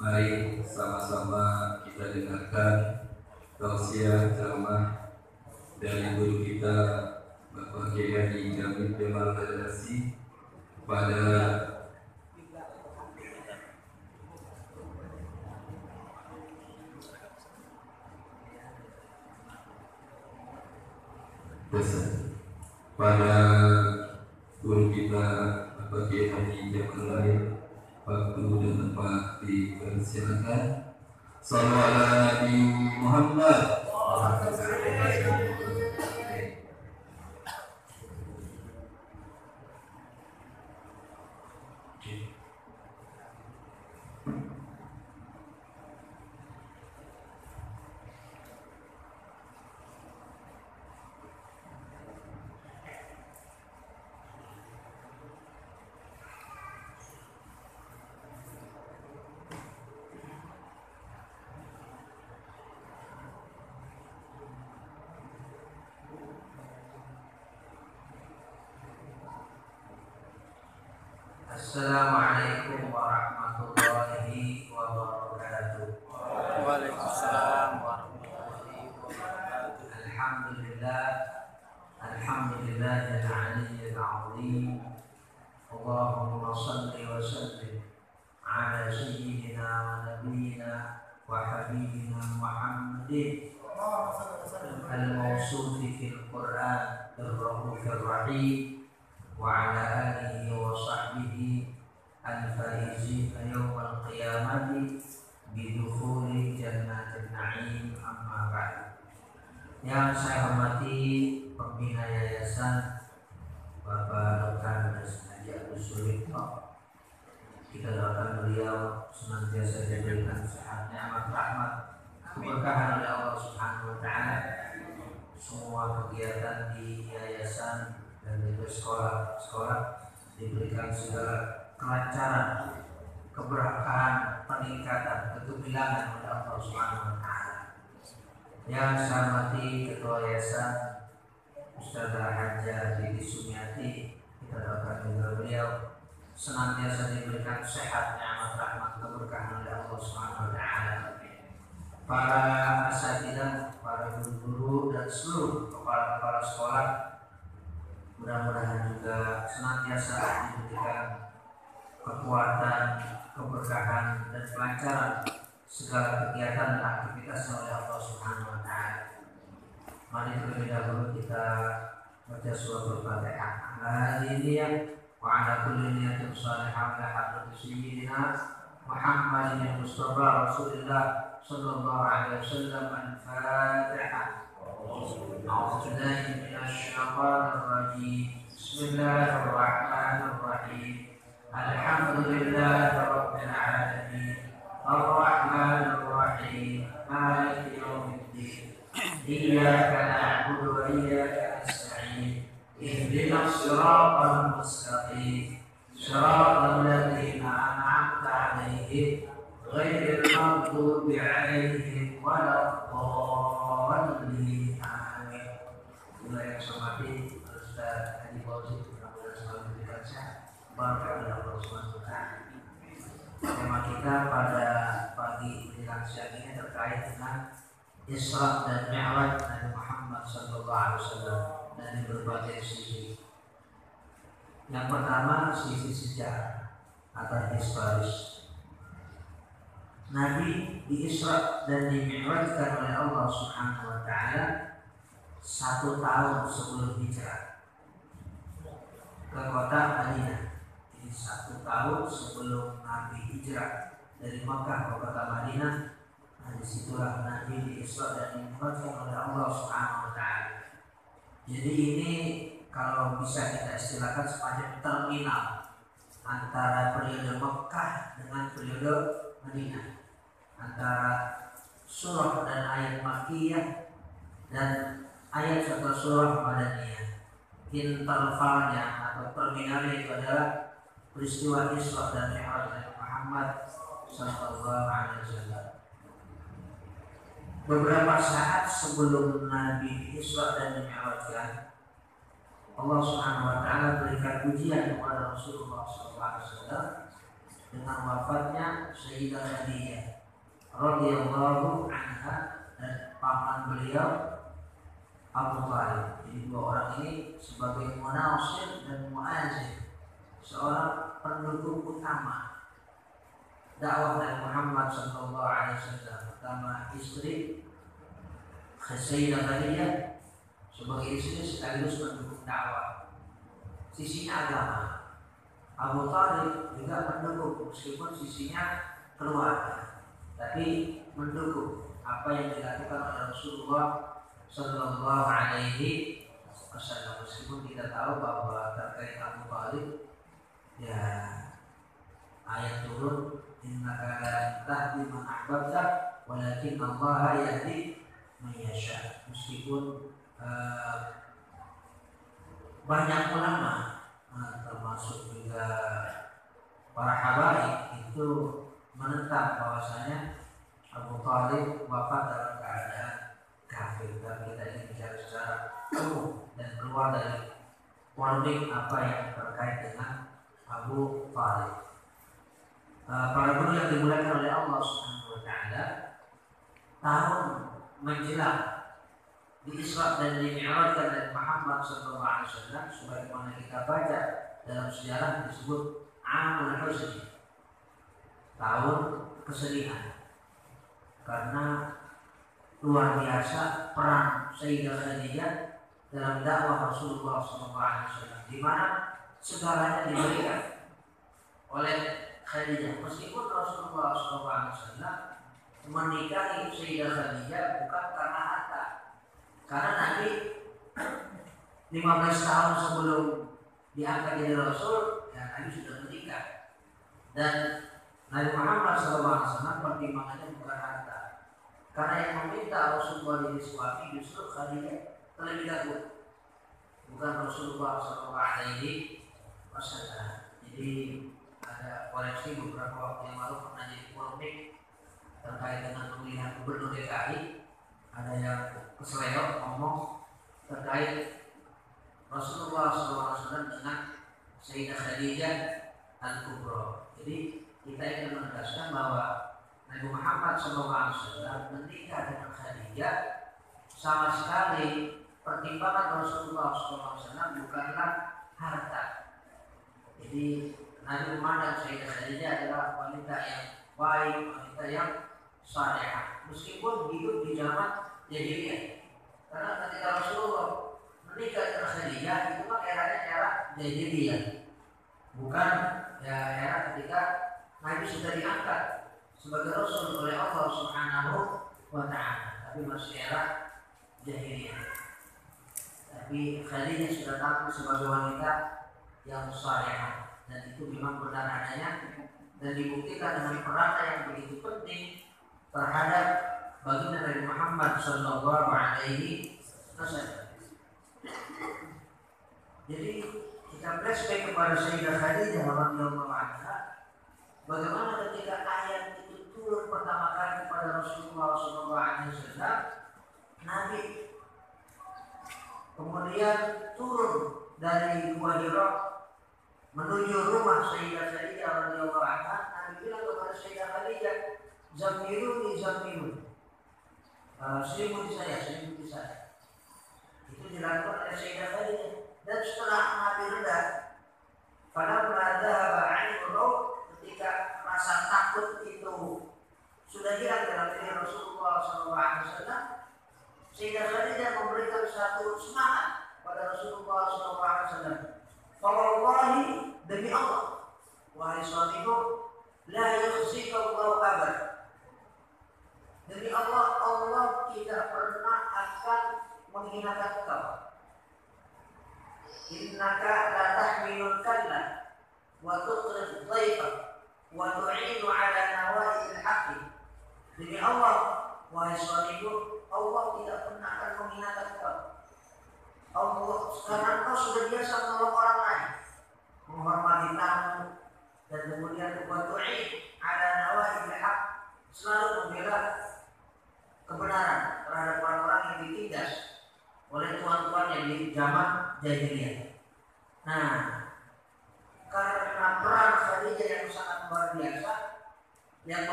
Mari sama-sama kita dengarkan tausiah ceramah dari guru kita Bapak Kiai Haji Jamil Jamal Al-Nasi pada guru kita Bapak Kiai Haji Jamal. Waktu dan tempat dipersilakan. Sallallahu alaihi Muhammad. Assalamualaikum warahmatullahi wabarakatuh. Waalaikumsalam warahmatullahi wabarakatuh. Alhamdulillahil aliyyil azim. Allahumma shalli wa sallim ala sayyidina wa nabiyyina wa habibina Muhammadin al-mawsufi fil Qur'an ar-rahufir rahim wa ala alihi wa sahbihi al-faizina yawmal qiyamati bidukhuli jannatin na'im, amma ba'd. Yang saya hormati pembina yayasan Bapak Dr. Haji Abdul Sulito, kita doakan beliau senantiasa diberikan sehat, nikmat, rahmat, keberkahan oleh Allah Subhanahu wa taala. Semua kegiatan di yayasan dan di sekolah diberikan segala kelancaran, keberkahan, peningkatan, ketubilangan oleh Allah Subhanahu wa taala. Yang saya hormati Ketua Yayasan Ustazah Hajjah Didi Sumiati, kita doakan juga beliau senantiasa diberikan sehat, nikmat, rahmat, keberkahan oleh Allah Subhanahu wa taala. Para asatidzah, para guru-guru dan seluruh kepala sekolah, mudah-mudahan juga senantiasa diberikan kekuatan, keberkahan dan kelancaran segala kegiatan dan aktivitasnya oleh Allah Subhanahu wa taala. Mari terlebih dahulu kita baca surah Al-Fatihah. Alhamdulillah wa ala kulli niyatin shalihah la hadrati sayyidina Muhammadin Mustafa Rasulullah sallallahu alaihi wasallam. Al-Fatihah. أعوذ بالله من الشيطان الرجيم. بسم الله الرحمن الرحيم. الحمد لله رب العالمين الرحمن الرحيم مالك يوم الدين إياك نعبد وإياك نستعين اهدنا الصراط المستقيم صراط الذين أنعمت عليهم غير المغضوب عليهم ولا الضالين. Yang saya hormati Ustaz Haji Fauzi, mudah-mudahan selalu diberikan sehat, barokah oleh Allah Subhanahu wa taala. Tema kita pada pagi menjelang siang ini terkait dengan Isra dan Mi'raj Nabi Muhammad sallallahu alaihi wasallam dari berbagai sisi. Yang pertama, sisi sejarah atau historis. Nabi di Isra dan di Mi'rajkan oleh Allah Subhanahu wa taala 1 tahun sebelum hijrah ke kota Madinah. Jadi 1 tahun sebelum Nabi hijrah dari Makkah ke kota Madinah. Nah, disitulah Nabi di Isra dan Mi'rajkan oleh Allah Subhanahu wa taala. Jadi ini kalau bisa kita istilahkan semacam terminal antara periode Makkah dengan periode Madinah, antara surah dan ayat Makkiyah dan ayat atau surah Madaniyah. Intervalnya atau terminalnya itu adalah peristiwa Isra dan Mi'raj Nabi Muhammad sallallahu alaihi wasallam. Beberapa saat sebelum Nabi Isra dan Mi'rajkan, Allah Subhanahu wa taala berikan ujian kepada Rasulullah sallallahu alaihi wasallam dengan wafatnya Sayyidah Khadijah radhiyallahu anha dan paman beliau Abu Thalib. Jadi dua orang ini sebagai munasir dan muazin, seorang pendukung utama dakwah Nabi Muhammad sallallahu alaihi wasallam. Pertama istri Sayyidah Khadijah sebagai istri sekaligus pendukung dakwah. Sisinya agama. Abu Thalib juga mendukung meskipun sisinya keluarga, tapi mendukung apa yang dilakukan oleh Rasulullah sallallahu alaihi wasallam. Meskipun kita tahu bahwa terkait Abu Thalib ya ayat turun innaka la tahdi man ahbabta walakin Allah yahdi man yasha. Meskipun banyak ulama termasuk juga para habaib itu menentang bahwasanya Abu Thalib wafat dalam keadaan kafir. Dan kita ini bicara secara umum dan keluar dari polemik apa yang terkait dengan Abu Thalib. Para guru yang dimuliakan oleh Allah Subhanahu wa taala, tahun menjelang di Isra dan di Mi'rajkan Nabi Muhammad sallallahu alaihi wasallam, sebagaimana kita baca dalam sejarah disebut Amul Huzn, tahun kesedihan, karena luar biasa peran Sayyidah Khadijah dalam dakwah Rasulullah SAW, di mana segalanya diberikan oleh Khadijah. Meskipun Rasulullah SAW menikahi Sayyidah Khadijah bukan karena harta, karena Nabi 15 tahun sebelum diangkat jadi Rasul, ya Nabi sudah menikah. Dan Nabi Muhammad SAW pertimbangannya bukan harta, karena yang meminta Rasulullah disuami justru Khadijah terlebih dahulu, bukan Rasulullah SAW. Jadi ada koreksi beberapa waktu yang lalu pernah jadi polemik terkait dengan pemilihan gubernur DKI. Ada yang keseleo ngomong terkait Rasulullah SAW dengan Sayyidah Khadijah Al-Kubra. Jadi kita ingin menegaskan bahwa Nabi Muhammad SAW menikah dengan Khadijah sama sekali pertimbangan Rasulullah SAW bukanlah harta. Jadi Nabi memandang Sayyidah Khadijah adalah wanita yang baik, wanita yang salehah, meskipun hidup di zaman jahiliyah. Karena ketika Rasulullah menikah dengan Khadijah itu kan eranya era jahiliyah, bukan ya era ketika Nabi sudah diangkat sebagai Rasul oleh Allah Subhanahu wa taala, tapi masih era jahiliyah. Tapi Khadijah sudah tampil sebagai wanita yang salehah, dan itu memang benar adanya dan dibuktikan dengan perannya yang begitu penting terhadap baginda Nabi Muhammad sallallahu alaihi wasallam. Jadi kita flashback kepada Sayyidah Khadijah radhiyallahu anha, bagaimana ketika ayat itu turun pertama kali kepada Rasulullah sallallahu alaihi wasallam, Nabi kemudian turun dari Gua Hira menuju rumah Sayyidah Khadijah radhiyallahu anha. Nabi bilang kepada Sayyidah Khadijah, "Zammiluni, zammiluni." Selimuti saya. Itu dilakukan oleh Sayyidah Khadijah. Dan setelah Nabi reda, pada dhahaba 'anhu raub, ketika rasa takut itu sudah hilang dalam diri Rasulullah SAW, Sayyidah Khadijah memberikan satu semangat pada Rasulullah SAW. Fawallahi, demi Allah, wahai suamiku, la yukhzika Allahu abad. Demi Allah, Allah tidak pernah akan menghinakan engkau. Innaka la tahmilul kalla wa tuqrid dhaifa wa tu'inu ala nawa'il haqqi. Demi Allah, wahai suamiku, Allah tidak pernah akan menghinakan engkau. Allah, karena engkau sudah biasa menolong orang lain, menghormati tamu, dan kemudian wa tu'in ala nawa'il haqq, selalu membela kebenaran terhadap orang-orang yang ditindas oleh tuan-tuannya di zaman jahiliyah. Nah, karena peran Khadijah yang sangat luar biasa,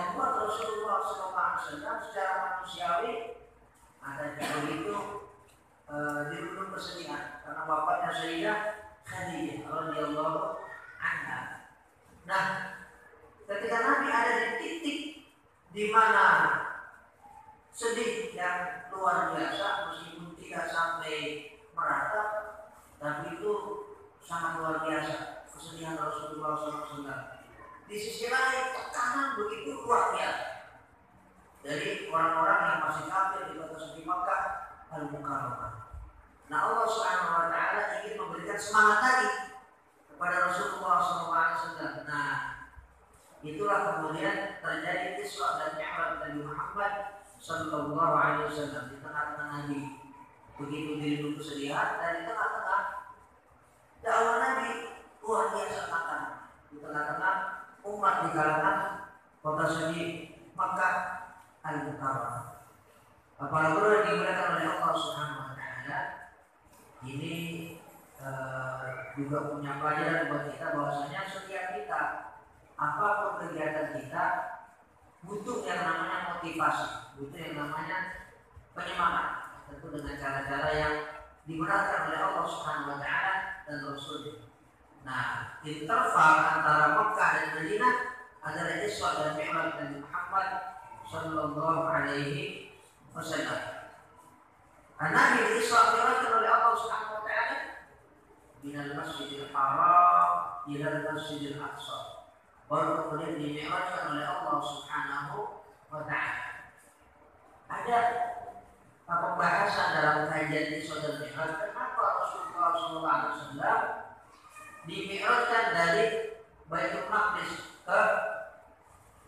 membuat Rasulullah SAW secara manusiawi ada begitu dirundung kesedihan karena bapaknya Sayyidah Khadijah radhiyallahu anha. Nah, ketika Nabi ada di titik di mana sedih yang luar biasa, meskipun tidak sampai meratap, tapi itu sangat luar biasa kesedihan Rasulullah SAW. Di sisi lain tekanan begitu luar biasa dari orang-orang yang masih kafir di kota suci Makkah Al-Mukarramah. Nah, Allah Subhanahu wa taala ingin memberikan semangat lagi kepada Rasulullah SAW. Nah, itulah kemudian terjadi Isra dan Mi'raj Nabi Muhammad sallallahu alaihi wasallam di tengah-tengah Nabi begitu dirundung kesedihan, dan di tengah-tengah dakwah Nabi luar biasa makan di tengah-tengah umat di kalangan kota suci Makkah Al-Mukarramah. Para guru yang dimuliakan oleh Allah Subhanahu wa taala, ini juga punya pelajaran buat kita bahwasanya setiap kita apapun kegiatan kita butuh yang namanya motivasi, butuh yang namanya penyemangat, tentu dengan cara-cara yang digunakan oleh Allah Subhanahu wa taala dan Rasul-Nya. Nah, interval antara Mekah dan Madinah adalah Isra dan Mi'raj Nabi Muhammad sallallahu alaihi wasallam. Nabi Isra Mi'raj oleh Allah Subhanahu wa taala minal Masjidil Haram ila Masjidil Aqsa. Baru kemudian dimi'rajkan oleh Allah Subhanahu wa taala. Ada pembahasan dalam kajian Isra dan Mi'raj, kenapa Rasulullah SAW dimi'rajkan dari Baitul Maqdis ke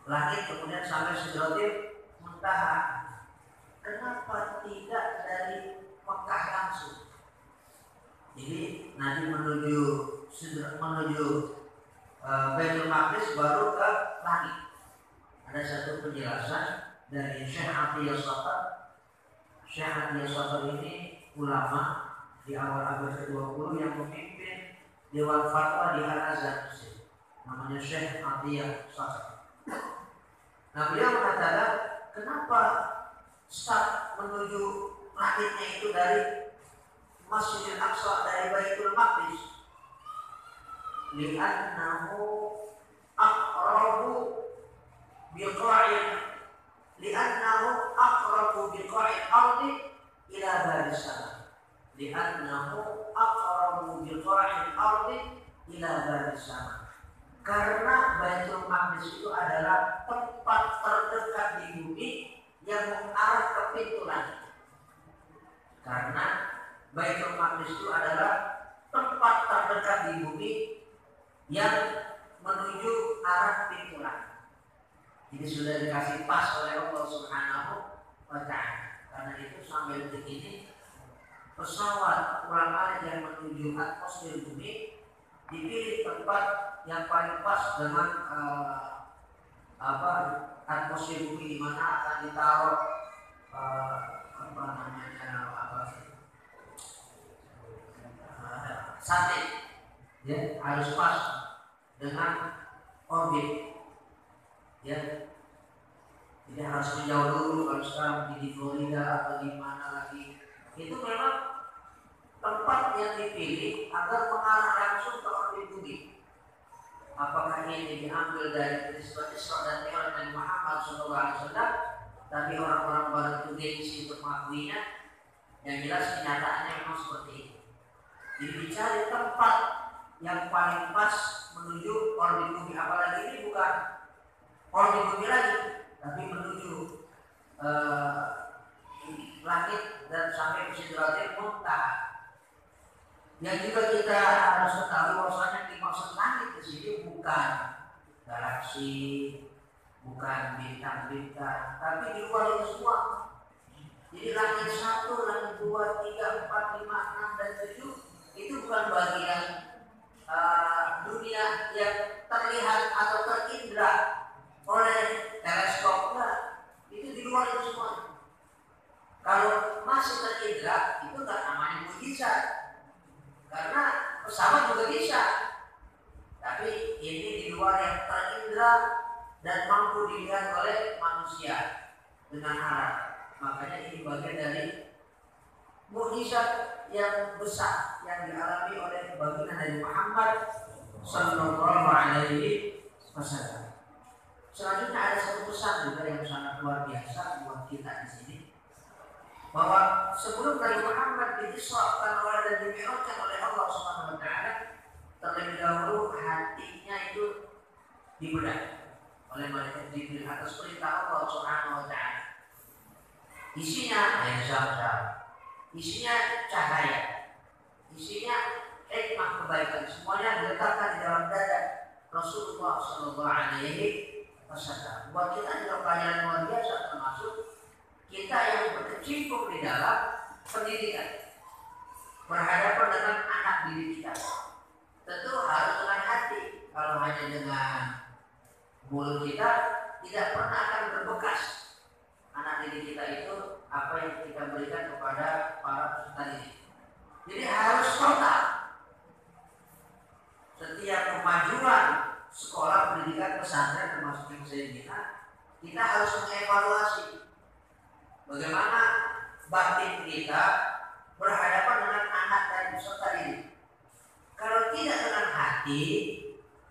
langit kemudian sampai Sidratil Muntaha. Kenapa tidak dari Mekah langsung? Jadi Nabi menuju Baitul Maqdis baru ke langit. Ada satu penjelasan dari Syekh Atiyah Shafar. Syekh Atiyah Shafar ini ulama di awal abad ke-20 yang memimpin Dewan Fatwa di Al-Azhar, namanya Syekh Atiyah Shafar. Nah, beliau mengatakan kenapa start menuju langitnya itu dari Masjidil Aqsa, dari Baitul Maqdis? Li'annahu aqrabu biqa'il ardi ila baris sama. Li'annahu aqrabu biqa'il ardi ila baris sama. Karena Baitul Maqdis itu adalah tempat terdekat di bumi yang mengarah ke pintu langit. Karena Baitul Maqdis itu adalah tempat terdekat di bumi yang menuju arah pintu langit. Jadi sudah dikasih pas oleh Allah Subhanahu wa taala. Karena itu sampai detik ini pesawat ulang-alik yang menuju atmosfer bumi dipilih tempat yang paling pas dengan atmosfer bumi, di mana akan ditaruh satelit, ya, harus pas dengan orbit, ya. Jadi harus menjauh dulu. Kalau sekarang di Florida atau di mana lagi, itu memang tempat yang dipilih agar mengarah langsung ke orbit bumi. Apakah ini diambil dari peristiwa Isra dan Mi'raj Nabi Muhammad SAW, tapi orang-orang barat itu gengsi untuk mengakuinya? Yang jelas kenyataannya memang seperti itu. Jadi dicari tempat yang paling pas menuju orbit bumi. Apalagi ini bukan orbit bumi lagi, tapi menuju langit dan sampai ke Sidratil Muntaha. Yang juga kita harus ketahui bahwasanya dimaksud langit di sini bukan galaksi, bukan bintang-bintang, tapi di luar itu semua. Jadi langit 1, langit 2, 3, 4, 5, 6 dan 7 itu bukan bagian dunia yang terlihat atau terindra oleh teleskop, itu di luar itu semua. Kalau masih terindra itu nggak namanya mukjizat, karena pesawat juga bisa, tapi ini di luar yang terindra dan mampu dilihat oleh dengan Arab. Makanya ini bagian dari mukjizat yang besar yang dialami oleh baginda Nabi Muhammad Sallallahu Alaihi Wasallam. Selanjutnya ada satu pesan juga yang sangat luar biasa buat kita di sini, bahwa sebelum Nabi Muhammad disrakan oleh dan dimi'rajkan oleh Allah Subhanahu Wa Taala, terlebih dahulu hatinya itu dibedah oleh malaikat Jibril atas perintah Allah Subhanahu Wa Taala. Isinya air zam-zam, isinya cahaya, isinya hikmah kebaikan, semuanya diletakkan di dalam dada Rasulullah Sallallahu Alaihi Wasallam. Buat kita juga pelajaran luar biasa, termasuk kita yang berkecimpung di dalam pendidikan, berhadapan dengan anak didik kita. Tentu harus dengan hati. Kalau hanya dengan mulut kita, tidak pernah akan berbekas anak didik kita itu apa yang kita berikan kepada para peserta didik. Jadi harus total. Setiap kemajuan sekolah pendidikan pesantren termasuk yang saya bina, kita harus mengevaluasi bagaimana batin kita berhadapan dengan anak dan peserta didik. Kalau tidak dengan hati,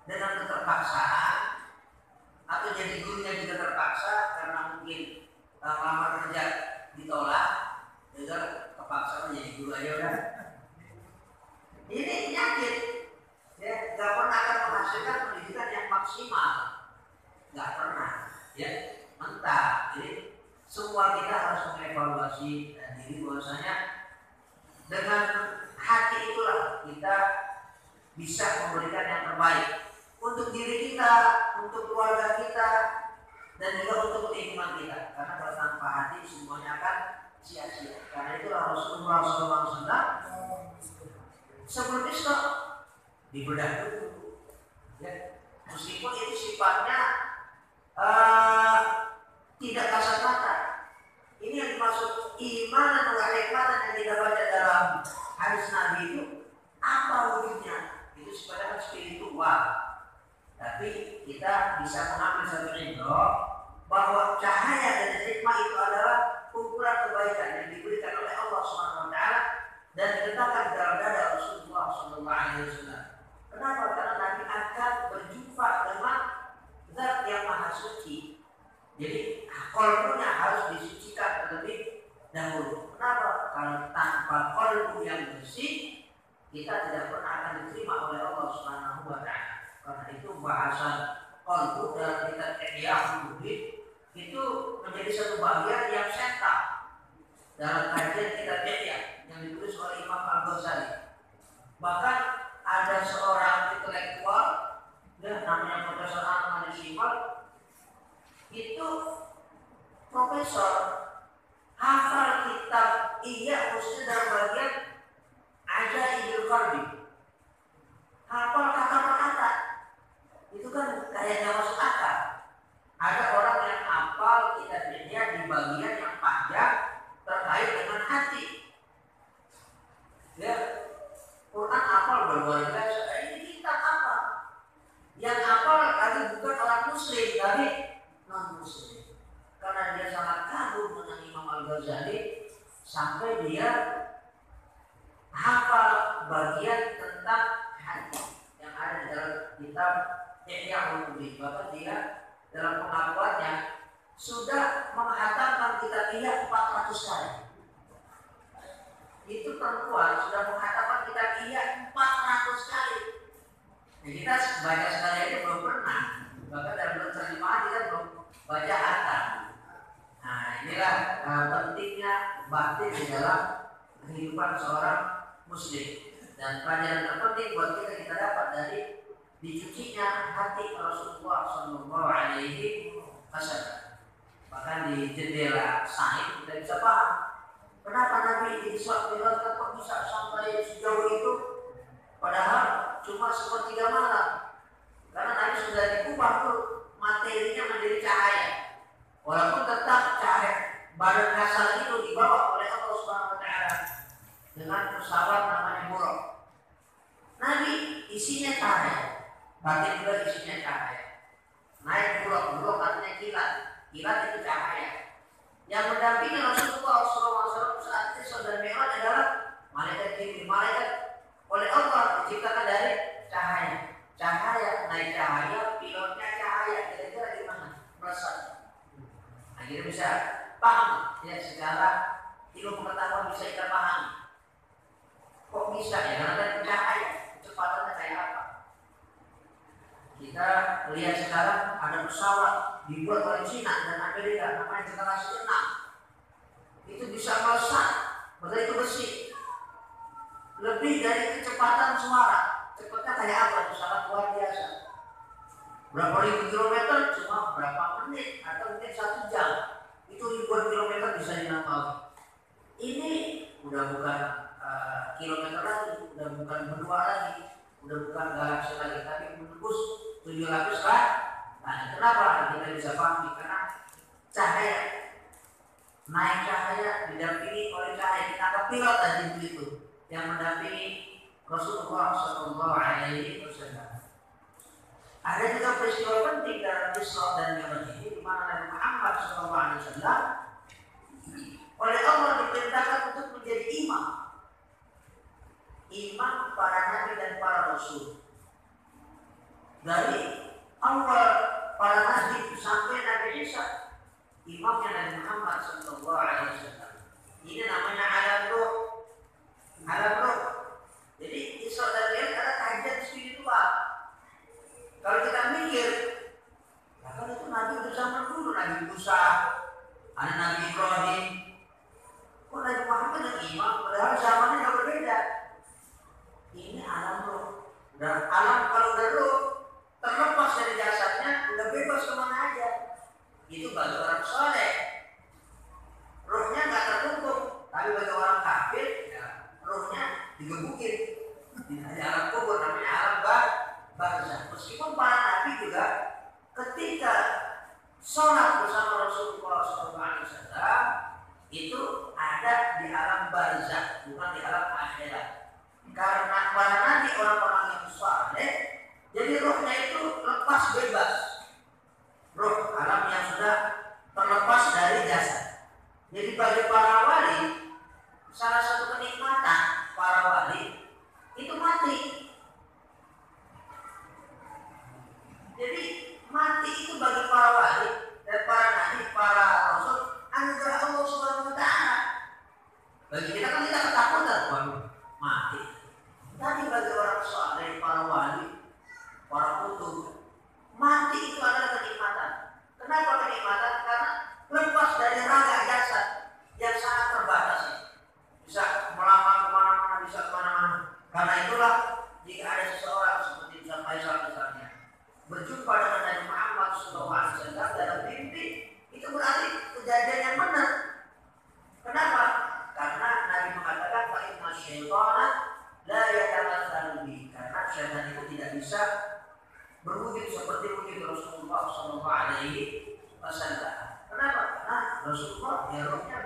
dengan keterpaksaan, atau jadi gurunya juga terpaksa karena mungkin lama kerja ditolak, juga kepaksa menjadi guru aja udah. Ini penyakit, ya, nggak pernah akan menghasilkan pendidikan yang maksimal, nggak pernah, ya, mentah. Jadi semua kita harus mengevaluasi diri bahwasanya dengan hati itulah kita bisa memberikan yang terbaik untuk diri kita, untuk keluarga kita, dan juga untuk lingkungan kita. Karena kalau tanpa hati semuanya akan sia-sia. Karena itulah Rasulullah SAW sebelum Isra dibedah dulu, ya. Meskipun itu sifatnya tidak kasat mata. Ini yang dimaksud iman dan hikmatan yang kita baca dalam hadis Nabi itu apa wujudnya? Itu sifatnya spiritual. Tapi kita bisa mengambil satu ibrah bahwa cahaya dan hikmah itu adalah ukuran kebaikan yang diberikan oleh Allah Subhanahu Wa Taala dan diletakkan di dalam dada Rasulullah Sallallahu Alaihi Wasallam. Kenapa? Karena Nabi akan berjumpa dengan Zat yang Maha Suci. Jadi qalbunya harus disucikan terlebih dahulu. Kenapa? Kalau tanpa qalbu yang bersih, kita tidak pernah akan diterima oleh Allah Subhanahu Wa Taala. Karena itu bahasan qalbu dalam kitab Ihya Ulumuddin itu menjadi satu bagian yang sentral dalam kajian kitab Ihya yang ditulis oleh Imam Al-Ghazali. Bahkan ada seorang intelektual, ya, namanya Profesor Ahmad Shimal, itu profesor hafal kitab Ihya khususnya dalam bagian Ajaibul Qalbi, hafal kata per kata. Itu kan kayaknya masuk akal. Ada orang yang hafal kitab Ihya di bagian yang panjang terkait dengan hati. Ya, Quran hafal luar biasa. Ini kitab apa? Yang hafal lagi bukan orang muslim, tapi non muslim. Karena dia sangat kagum dengan Imam Al-Ghazali sampai dia hafal bagian tentang hati yang ada di dalam kitab Ihya Ulumuddin. Bahkan dia dalam pengakuannya sudah menghatamkan kitab Ihya 400 kali. Itu perempuan sudah menghatamkan kitab Ihya 400 kali. Nah, kita baca sekali aja belum pernah. Bahkan dalam terjemahan kita belum baca hatam. Nah, inilah pentingnya batin di dalam kehidupan seorang muslim. Dan pelajaran terpenting buat kita dapat dari dicucinya hati Rasulullah Sallallahu Alaihi Wasallam. Bahkan di jendela sahih kita bisa paham kenapa Nabi Isra Mi'raj kok bisa sampai sejauh itu, padahal cuma sepertiga malam. Karena Nabi sudah dikubah tuh materinya menjadi cahaya. Walaupun tetap cahaya badan kasar itu dibawa oleh Allah Subhanahu Wa Taala dengan pesawat namanya Buraq. Nabi isinya cahaya, batin juga isinya cahaya. Naik Buraq artinya kilat, kilat itu cahaya. Yang mendampingi Rasulullah SAW saat Isra dan Mi'raj adalah malaikat Jibril. Malaikat oleh Allah diciptakan dari cahaya. Cahaya, naik cahaya, pilotnya cahaya. Kira-kira di mana? Melesat. Nah, kita bisa paham ya, secara ilmu pengetahuan bisa kita pahami. Kok bisa ya? Karena dari cahaya, kecepatannya kayak apa? Kita lihat sekarang ada pesawat dibuat oleh Cina dan Amerika, namanya generasi 6. Itu bisa melesat, padahal itu besi. Lebih dari kecepatan suara. Cepatnya kayak apa? Itu sangat luar biasa. Berapa ribu kilometer cuma berapa menit atau mungkin 1 jam. Itu ribuan kilometer bisa dilampaui. Ini udah bukan kilometer lagi, udah bukan benua lagi, udah bukan galaksi lagi, tapi menembus 7 lapis lah. Nah, kenapa kita bisa pahami? Karena cahaya, naik cahaya didampingi oleh cahaya. Kita pilot tadi begitu yang mendampingi Rasulullah SAW. Ada juga peristiwa penting dalam Isra dan Mi'raj ini, di mana Nabi Muhammad SAW oleh Allah diperintahkan untuk menjadi imam para nabi dan para rasul. Dari awal para nabi sampai Nabi Isa, imamnya Nabi Muhammad SAW. Ini namanya alam ruh. Alam ruh. Jadi Isra dan Mi'raj adalah kajian spiritual. Kalau kita mikir, kan itu Nabi udah zaman dulu, Nabi Musa, ada Nabi Ibrahim. Kok Nabi Muhammad dan imam, padahal zamannya nggak berbeda. Ini alam ruh. Dan alam kalau udah ruh, terlepas dari jasadnya, udah bebas kemana aja. Itu bagi orang soleh. Ruhnya nggak tertutup, tapi bagi orang kafir, ya, ruhnya digebukin. Di alam kubur namanya alam barzakh. Meskipun para nabi juga ketika sholat bersama Rasulullah SAW itu ada di alam barzakh, bukan di alam akhirat. Karena para nabi orang-orang yang saleh, jadi rohnya itu lepas bebas. Roh alam yang sudah terlepas dari jasad. Jadi bagi para wali, salah satu kenikmatan para wali itu mati. Jadi mati itu bagi para wali dan para nabi, para rasul, anugerah Allah Subhanahu wa taala. Bagi kita kan kita ketakutan waduh mati. Tapi bagi orang saleh, para wali, para kutub, mati itu adalah kenikmatan. Kenapa kenikmatan? Karena lepas dari raga jasad yang sangat terbatas. Bisa melamar kemana-mana, bisa kemana-mana. Karena itulah jika ada seseorang seperti Ustaz Faisal misalnya berjumpa dengan Nabi Muhammad SAW dalam mimpi, itu berarti kejadian yang benar. Kenapa? Karena Nabi mengatakan fa inna syaitana la yatamatsalu bi, karena syaitan itu tidak bisa berwujud seperti wujud Rasulullah SAW. Kenapa? Karena Rasulullah ya rohnya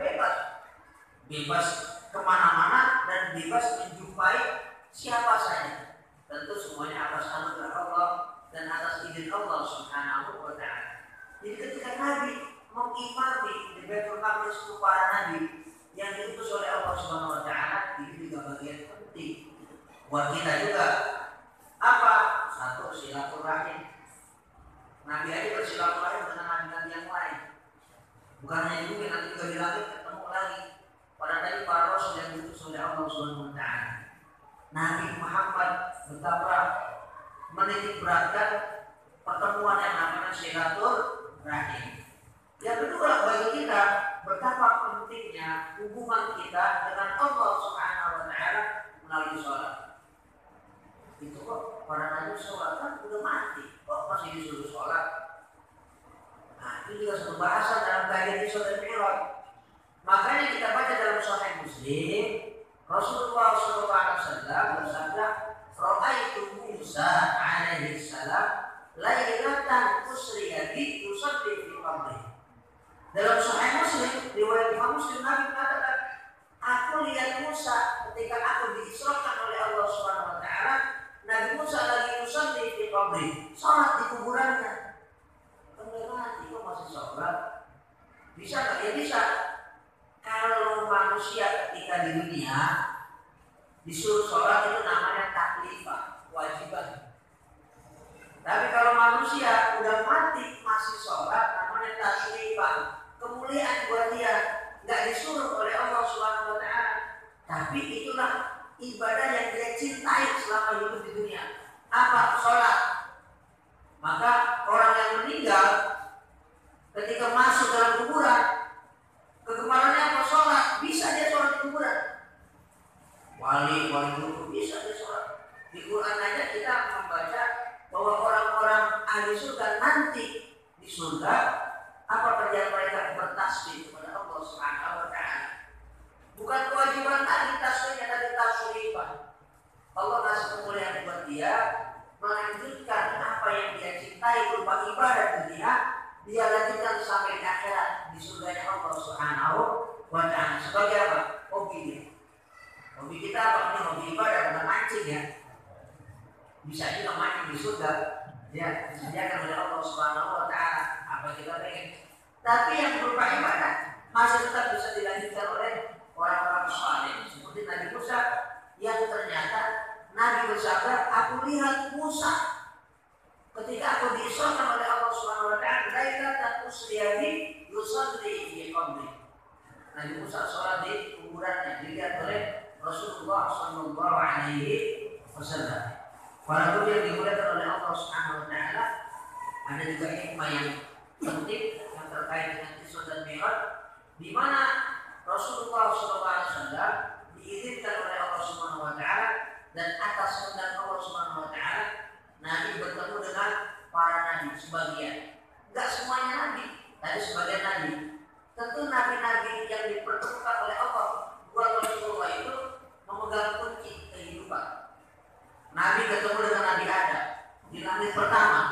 bebas kemana-mana dan bebas menjumpai siapa saja. Tentu semuanya atas anugerah Allah dan atas izin Allah Subhanahu wa taala. Jadi ketika Nabi mengimami di Baitul Maqdis itu para nabi yang diutus oleh Allah Subhanahu wa taala, ini juga bagian penting buat kita juga. Apa? Satu, silaturahim. Nabi aja bersilaturahim dengan nabi-nabi yang lain. Bukan hanya di bumi, nanti juga di langit ketemu lagi. Pada tadi para rasul yang diutus oleh Allah Subhanahu wa taala. Nabi Muhammad betapa menitik beratkan pertemuan yang namanya silaturahim. Yang kedua, bagi kita betapa pentingnya hubungan kita dengan Allah Subhanahu wa taala melalui sholat. Itu kok para nabi sholat kan udah mati, kok masih disuruh sholat? Nah, itu juga satu bahasan dalam kajian Isra dan Mi'raj. Makanya kita baca dalam Sahih Muslim, Rasulullah SAW bersabda, "Ra'aitu Musa alaihi salam lailatan usriya bi yusalli fi qabri." Dalam Sahih Muslim, riwayat Imam Muslim, Nabi mengatakan, "Aku lihat Musa ketika aku diisrakan oleh Allah Subhanahu wa taala, Nabi Musa lagi yusalli fi qabri, salat di kuburannya." Kan mati kok masih sholat? Bisa nggak? Ya bisa. Kalau manusia ketika di dunia disuruh sholat itu namanya taklifah, kewajiban. Tapi kalau manusia udah mati masih sholat namanya tasyrifah, kemuliaan buat dia, nggak disuruh oleh Allah Subhanahu wa taala. Tapi itulah ibadah yang dia cintai selama hidup di dunia. Apa? Sholat. Maka orang yang meninggal ketika masuk dalam kuburan, kegemarannya apa? Sholat. Bisa dia sholat di kuburan. Wali dulu bisa dia sholat. Di Quran aja kita membaca bahwa orang-orang ahli surga nanti di surga apa kerjaan mereka? Bertasbih kepada Allah Subhanahu wa taala. Bukan kewajiban tadi tasbihnya, tadi tasyrifan. Allah kasih kemuliaan buat dia, melanjutkan apa yang dia cintai berupa ibadah dunia, dia lanjutkan sampai di akhirat di surganya Allah Subhanahu wa taala. Sebagai apa? Hobi dia. Hobi kita apa? Ini hobi ibadah, bukan mancing ya. Bisa juga mancing di surga. Ya, disediakan oleh Allah Subhanahu wa taala apa kita pengen. Tapi yang berupa ibadah masih tetap bisa dilanjutkan oleh orang-orang saleh. Seperti Nabi Musa yang ternyata Nabi bersabda, aku lihat Musa ketika aku diisrakan oleh Allah Subhanahu wa taala, lailatan usriyabi yusalli fi qabri. Nabi Musa sholat di kuburannya dilihat oleh Rasulullah sallallahu alaihi wasallam. Walaupun yang dimuliakan oleh Allah Subhanahu wa taala, ada juga hikmah yang penting yang terkait dengan Isra dan Mi'raj, di mana Rasulullah sallallahu alaihi wasallam diizinkan oleh Allah Subhanahu wa taala dan atas kehendak Allah Subhanahu wa taala Nabi bertemu dengan para nabi sebagian. Enggak semuanya nabi, tapi sebagian nabi. Tentu nabi-nabi yang dipertemukan oleh Allah buat Rasulullah itu memegang kunci kehidupan. Nabi ketemu dengan Nabi Adam di langit pertama.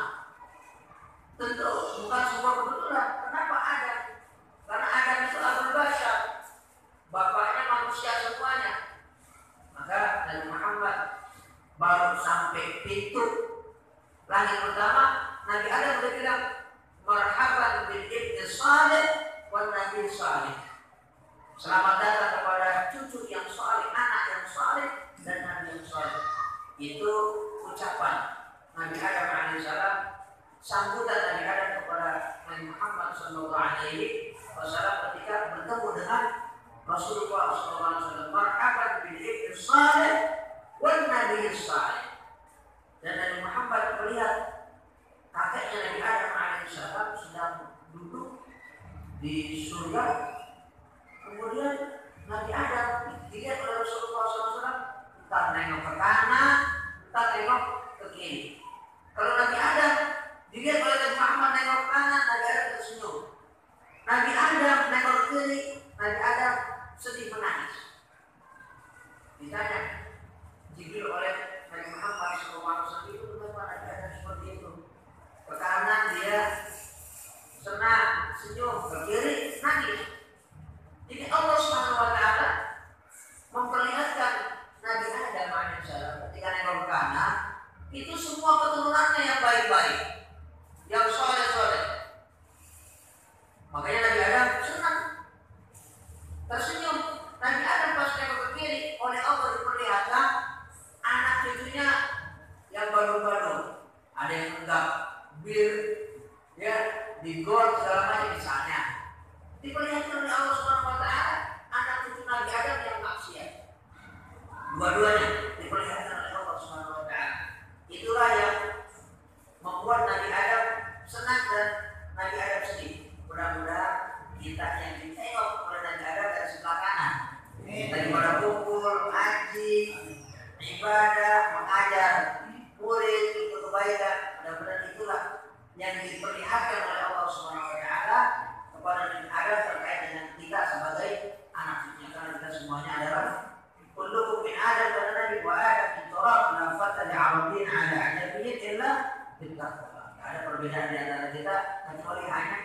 Tentu bukan sebuah kebetulan. Kenapa Adam? Karena Adam itu Abul Bashar, bapaknya manusia semuanya. Maka Nabi Muhammad baru sampai pintu langit pertama, Nabi Adam sudah bilang, marhaban bil ibni salih wan nabi salih. Selamat datang kepada cucu yang saleh, anak yang saleh dan nabi yang saleh. Itu ucapan Nabi Adam alaihissalam, sambutan Nabi Adam kepada Nabi Muhammad sallallahu alaihi wasallam ketika bertemu dengan Rasulullah sallallahu alaihi wasallam. Marhaban bil ibni salih wan nabi salih. Dan Nabi Muhammad melihat kakeknya Nabi Adam alaihissalam sedang duduk di surga. Kemudian Nabi Adam dilihat oleh Rasulullah SAW, entah nengok ke kanan, entah nengok ke kiri. Kalau Nabi Adam dilihat oleh Nabi Muhammad nengok ke kanan, Nabi Adam tersenyum. Nabi Adam nengok ke kiri, Nabi Adam sedih menangis. Ditanya Jibril oleh Nabi Muhammad SAW, itu kenapa Nabi Adam seperti itu? Ke kanan dia senang, senyum, ke kiri nangis. Jadi Allah Subhanahu wa taala memperlihatkan Nabi Adam alaihissalam ketika nengok ke kanan, itu semua keturunannya yang baik-baik, yang soleh-soleh. Makanya Nabi Adam senang, tersenyum. Nabi Adam pas nengok ke kiri, oleh Allah diperlihatkan anak cucunya yang baru-baru, ada yang enggak bir, ya, di gol segala macam misalnya. Diperlihatkan oleh Allah Subhanahu wa taala anak cucu Nabi Adam yang maksiat. Dua-duanya diperlihatkan oleh Allah Subhanahu wa taala. Itulah yang membuat Nabi Adam senang dan Nabi Adam sedih. Mudah-mudahan kita yang ditengok oleh Nabi Adam dari sebelah kanan, daripada kumpul, haji, ibadah, mengajar, murid, itu kebaikan. Mudah-mudahan itulah yang diperlihatkan oleh Allah Subhanahu wa taala kepada Nabi Adam terkait dengan kita sebagai anak cucunya, karena kita semuanya adalah kullukum min Adam dan Nabi wa Adam min turab la fadla li 'arabiyyin 'ala 'ajamiyyin illa bittaqwa. Ada perbedaan di antara kita kecuali hanya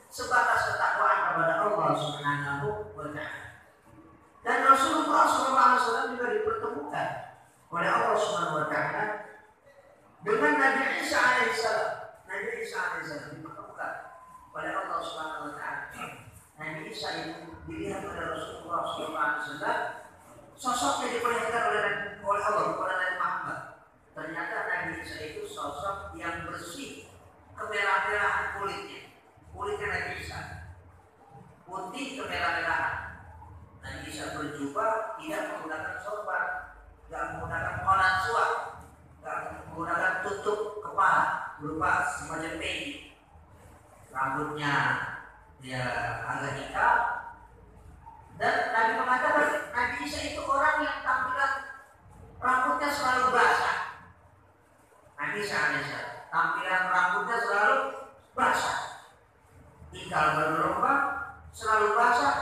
sebatas ketakwaan kepada Allah Subhanahu wa taala. Dan Rasulullah SAW juga dipertemukan oleh Allah Subhanahu wa taala dengan Nabi Isa alaihissalam. Nabi Isa alaihissalam dipertemukan oleh Allah Subhanahu wa taala. Nah, Nabi Isa itu dilihat oleh Rasulullah SAW, sosoknya diperlihatkan oleh Allah kepada Nabi Muhammad. Ternyata Nabi Isa itu sosok yang bersih, kemerah-merahan kulitnya Nabi Isa putih kemerah-merahan. Nabi Isa berjubah, tidak menggunakan sorban, tidak menggunakan kolan suak, tidak menggunakan tutup kepala berupa semacam peci. Rambutnya dia agak hitam, dan Nabi mengatakan Nabi Isa itu orang yang tampilan rambutnya selalu basah. Nabi Isa tampilan rambutnya selalu basah, tinggal bergelombang selalu basah.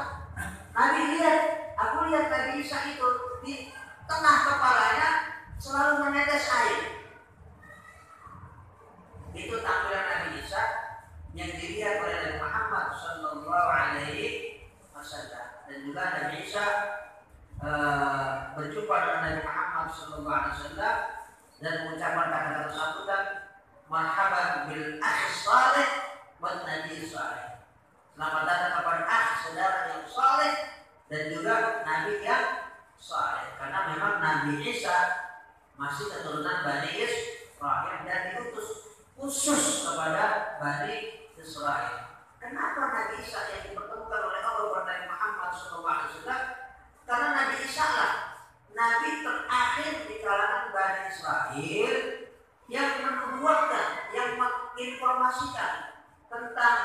Nabi aku lihat Nabi Isa itu di tengah kepalanya selalu menetes air. Itu tampilan Nabi Isa yang dilihat oleh Nabi Muhammad Sallallahu Alaihi Wasallam. Dan juga Nabi Isa berjumpa dengan Nabi Muhammad Sallallahu Alaihi Wasallam dan mengucapkan kata-kata sambutan, marhaban bil akhi salih wan nabi salih. Selamat datang kepada saudara yang saleh dan juga nabi yang saleh. Karena memang Nabi Isa masih keturunan Bani Israil dan diutus khusus kepada Bani Israil. Kenapa Nabi Isa yang dipertemukan oleh Allah kepada Nabi Muhammad SAW? Karena Nabi Isa lah Nabi terakhir di kalangan Bani Israil yang menubuatkan, yang menginformasikan tentang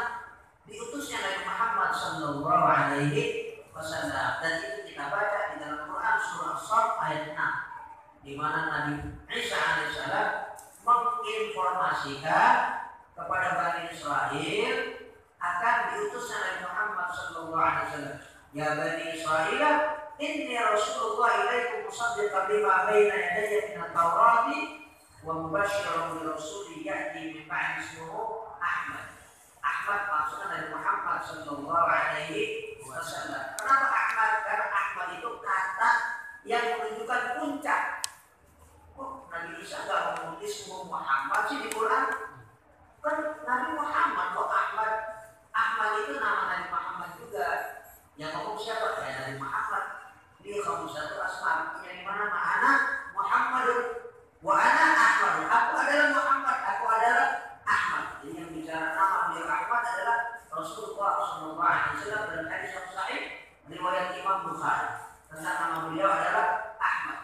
diutusnya Nabi Muhammad Sallallahu Alaihi Wasallam. Dan itu kita baca di dalam Quran surah As-Saff ayat 6, di mana Nabi Isa alaihissalam menginformasikan kepada Bani Israil akan diutusnya Nabi Muhammad Sallallahu Alaihi Wasallam. Ya Bani Israil, inni Rasulullah ilaikum musaddiqan lima baina yadayya min at-Taurati wa mubasysyiran bi rasulin ya'ti min ba'di ismihi Ahmad. Ahmad maksudnya Nabi Muhammad Sallallahu Alaihi Wasallam. Kenapa Ahmad? Karena Ahmad itu kata yang menunjukkan puncak. Nabi Isa nggak menulis Muhammad sih di Quran. Kan Nabi Muhammad kok Ahmad. Ahmad itu nama Nabi Muhammad juga. Yang ngomong siapa? Ya Nabi Muhammad. Dia kamu satu asma. Yang dimana ma'ana Muhammadun wa ana Ahmad. Aku adalah Muhammad. Aku adalah Ahmad. Jadi yang bicara nama beliau Ahmad adalah Rasulullah SAW. Dan hadis yang sahih riwayat Imam Bukhari tentang nama beliau adalah Ahmad.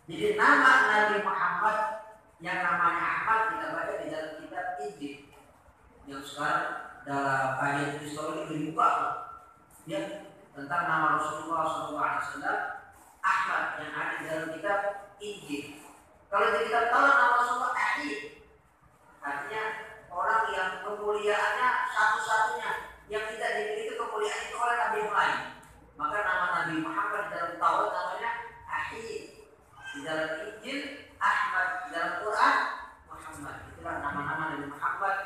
Jadi nama Nabi Muhammad yang namanya Ahmad kita baca di dalam kitab Injil yang sekarang dalam ayat historik dibuka ya, tentang nama Rasulullah SAW Ahmad yang ada di dalam kitab Injil. Kalau kita tahu nama Rasulullah Ahid, artinya orang yang kemuliaannya satu-satunya yang tidak dimiliki kemuliaan itu oleh Nabi yang lain. Maka nama Nabi Muhammad di dalam Taurat namanya Ahid, di dalam Injil Ahmad, di dalam Quran Muhammad. Itulah nama-nama Nabi Muhammad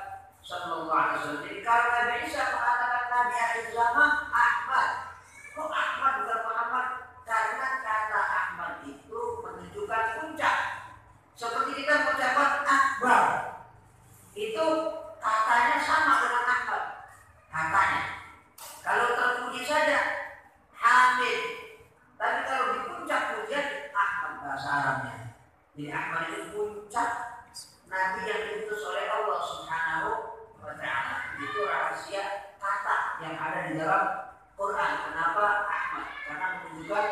Sallallahu Alaihi Wasallam. Jadi kalau Nabi Isa mengatakan Nabi akhir zaman Ahmad, kok Ahmad bukan Muhammad? Karena kata Ahmad itu menunjukkan puncak. Seperti kita mengucapkan Akbar, itu katanya sama dengan Ahmad. Katanya, kalau terpuji saja Hamid, tapi kalau di puncak pujian Ahmad bahasa Arabnya. Jadi Ahmad itu puncak Nabi yang diutus oleh Allah Subhanahu wa Ta'ala. Itu rahasia kata yang ada di dalam Quran. Kenapa Ahmad? Karena menunjukkan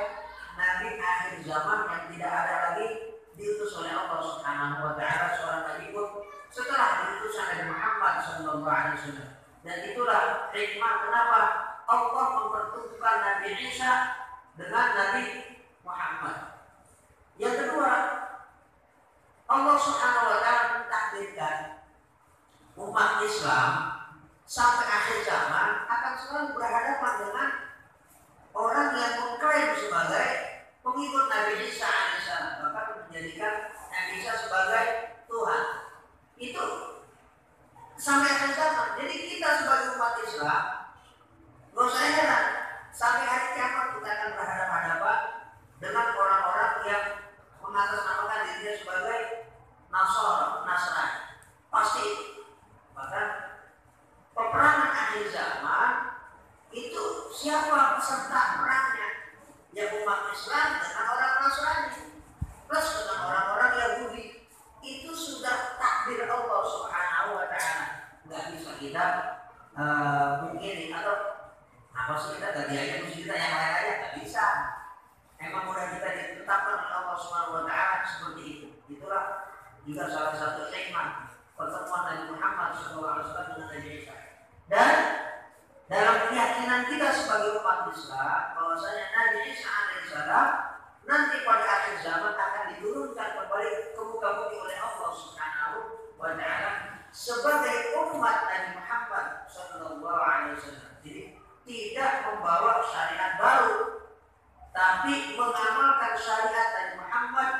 Nabi akhir zaman yang tidak ada lagi diutus oleh Allah Subhanahu wa Ta'ala seorang Nabi pun setelah diutus Nabi Muhammad Sallallahu Alaihi Wasallam. Dan itulah hikmah kenapa Allah mempertemukan Nabi Isa dengan Nabi Muhammad. Yang kedua, Allah Subhanahu wa Ta'ala mentakdirkan umat Islam sampai akhir zaman akan selalu berhadapan dengan orang yang mengklaim sebagai pengikut Nabi Isa alaihissalam, bahkan menjadikan Nabi Isa sebagai Tuhan. Itu sampai akhir zaman. Jadi kita sebagai umat Islam nggak usah heran sampai hari kiamat kita akan berhadapan-hadapan dengan orang-orang yang mengatasnamakan dirinya sebagai Nasrani. Pasti. Bahkan peperangan akhir zaman itu siapa peserta perangnya? Ya umat Islam dengan orang Nasrani plus dengan orang-orang Yahudi. Itu sudah takdir Allah Subhanahu wa taala. Enggak bisa kita begini atau apa sih kita ganti aja kita yang lain aja, enggak bisa. Emang udah kita ditetapkan oleh Allah Subhanahu wa taala seperti itu. Itulah juga salah satu hikmah pertemuan Nabi Muhammad SAW dengan Nabi Isa. Dan dalam keyakinan kita sebagai umat Islam bahwasanya Nabi Isa alaihissalam nanti pada akhir zaman akan diturunkan kembali ke muka bumi oleh Allah Subhanahu wa taala sebagai umat Nabi Muhammad SAW. Jadi tidak membawa syariat baru, tapi mengamalkan syariat Nabi Muhammad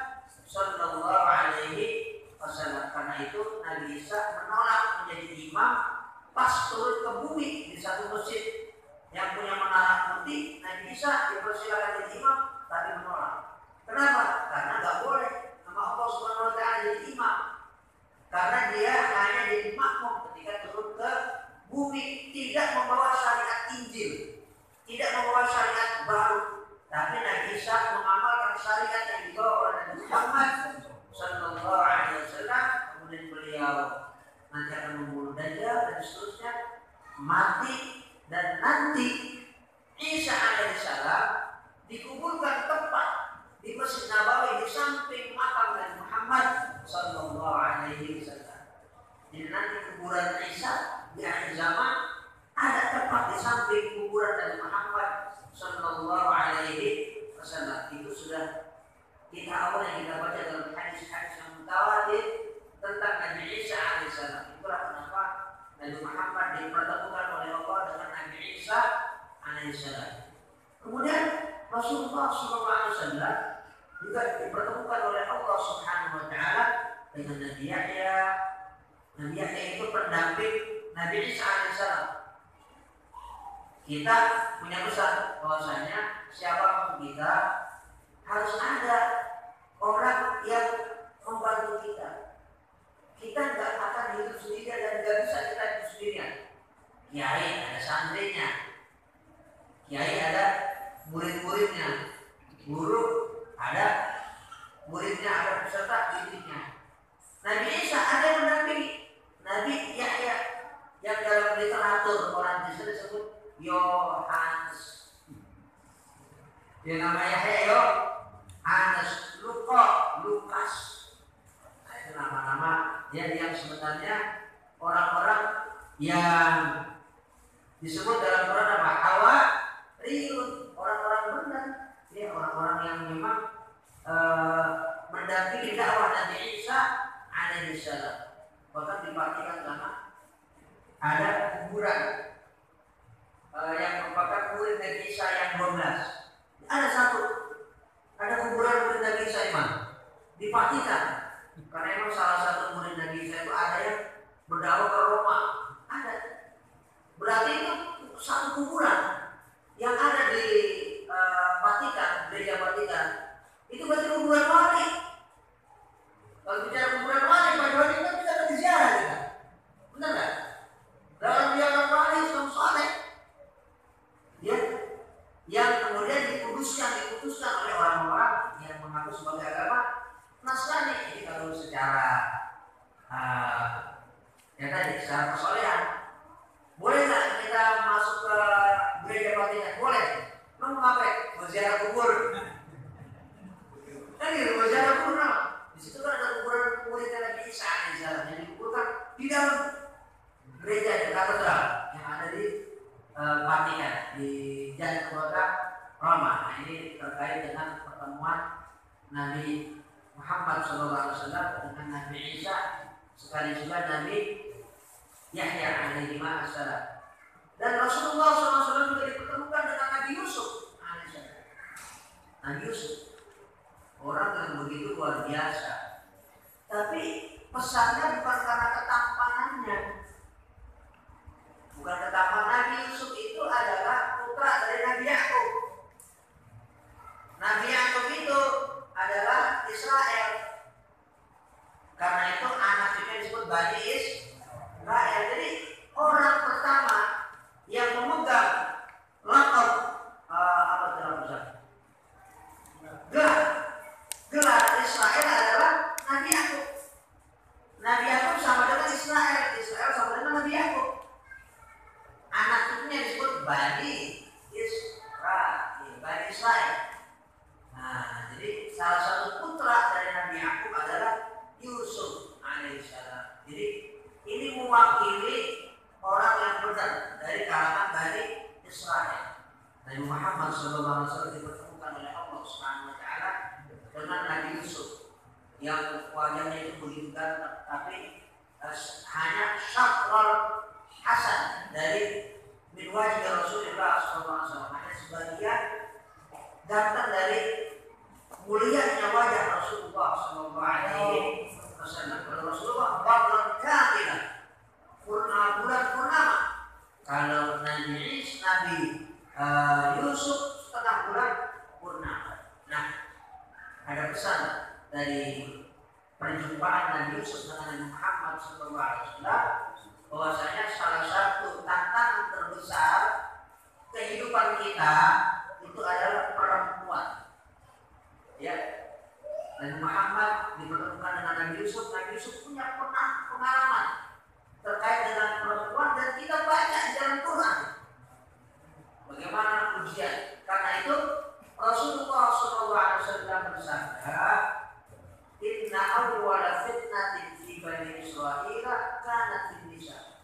Sallallahu Alaihi Wasallam. Karena itu Nabi Isa menolak menjadi imam pas turun ke bumi di satu masjid yang punya menara putih. Nabi Isa dipersilakan jadi imam, tapi menolak. Kenapa? Karena nggak boleh nama Allah Subhanahu Wa Taala jadi imam. Karena dia hanya jadi makmum ketika turun ke bumi, tidak membawa syariat Injil, tidak membawa syariat baru. Tapi Nabi Isa mengamalkan syariat yang dibawa oleh Nabi Muhammad Sallallahu Alaihi Wasallam. Kemudian beliau nanti akan membunuh Dajjal dan seterusnya, mati, dan nanti Isa Alaihissalam dikuburkan tepat di Masjid Nabawi di samping makam Nabi Muhammad Sallallahu Alaihi Wasallam. Jadi nanti kuburan Isa di akhir zaman ada tepat di samping kuburan Nabi Muhammad Sallallahu Alaihi Wasallam. Itu sudah kita awal yang kita baca dalam hadis-hadis yang mutawatir tentang Nabi Isa alaihissalam. Itulah kenapa Nabi Muhammad dipertemukan oleh Allah dengan Nabi Isa alaihissalam. Kemudian Rasulullah SAW juga dipertemukan oleh Allah Subhanahu Wa Taala dengan Nabi Yahya. Nabi Yahya itu pendamping Nabi Isa alaihissalam. Kita punya pesan bahwasanya siapapun kita harus ada orang yang membantu kita. Kita nggak akan hidup sendirian dan nggak bisa kita hidup sendirian. Kiai ada santrinya, kiai ada murid-muridnya, guru ada muridnya, ada peserta didiknya. Nabi Isa ada yang mendampingi. Nabi Yahya yang dalam literatur orang disebut Yohanes. Dia nama Yahya Yohanes, Lukas. Nah, itu nama-nama yang sebenarnya orang-orang yang disebut dalam Quran apa? Hawariyun, orang-orang benar. Ya, orang-orang yang memang mendampingi dakwah Nabi Isa alaihissalam. Bahkan dipastikan karena ada kuburan yang merupakan murid Nabi Isa yang 12. Ada satu, ada kuburan murid Nabi Isa Imam di Vatikan. Karena memang salah satu murid Nabi Isa itu ada yang berdakwah ke Roma. Ada. Berarti itu satu kuburan yang ada di Vatikan, gereja Vatikan. Itu berarti kuburan wali. Kalau bicara kuburan wali, Pak Doni kan bisa ke ziarah juga. Benar nggak? Dalam ziarah wali Islam Saleh, ya, yang kemudian diputuskan oleh orang-orang yang mengaku sebagai agama Nasrani. Jadi kalau secara ya tadi secara persoalan, boleh nggak kita masuk ke gereja Vatikan? Boleh. Lo mau ngapain? Mau ziarah kubur? Kan gitu, mau ziarah kubur apa? Di situ kan ada kuburan murid Nabi Isa alaihissalam yang dikuburkan di dalam gereja di katedral yang ada di Vatikan di Jalan Kota Roma. Nah, ini terkait dengan pertemuan Nabi Muhammad SAW dengan Nabi Isa, sekali juga Nabi Yahya alaihissalam. Dan Rasulullah SAW juga dipertemukan dengan Nabi Yusuf alaihissalam. Nabi Yusuf orang yang begitu luar biasa. Tapi pesannya bukan karena ketampanannya. Bukan ketampanan. Nabi Yusuf itu adalah putra dari Nabi Yakub. Nabi Yakub itu adalah Israel. Karena itu anak juga disebut Bani Israel. Jadi orang pertama yang memegang lakab Bani Israel. Nah, jadi salah satu putra dari Nabi Yakub adalah Yusuf alaihissalam. Jadi ini mewakili orang yang benar dari kalangan Bani Israel. Nabi Muhammad SAW dipertemukan oleh Allah Subhanahu Wa Taala dengan Nabi Yusuf yang wajahnya itu begitu ganteng, tapi hanya syakral hasan dari min wajhi Rasulullah SAW, hanya sebagian ganteng dari mulianya wajah Rasulullah SAW. Kalau Rasulullah badran kamilan, bulan purnama. Kalau Nabi Yusuf setengah bulan purnama. Nah, ada pesan dari perjumpaan Nabi Yusuf dengan Nabi Muhammad SAW bahwasanya salah satu tantangan terbesar kehidupan kita itu adalah perempuan. Ya, Nabi Muhammad dipertemukan dengan Nabi Yusuf. Nabi Yusuf punya pengalaman terkait dengan perempuan dan kita baca di dalam Quran bagaimana ujian. Karena itu Rasulullah SAW bersabda, Inna awwala fitnatin fi Bani Israil kanat fin nisa.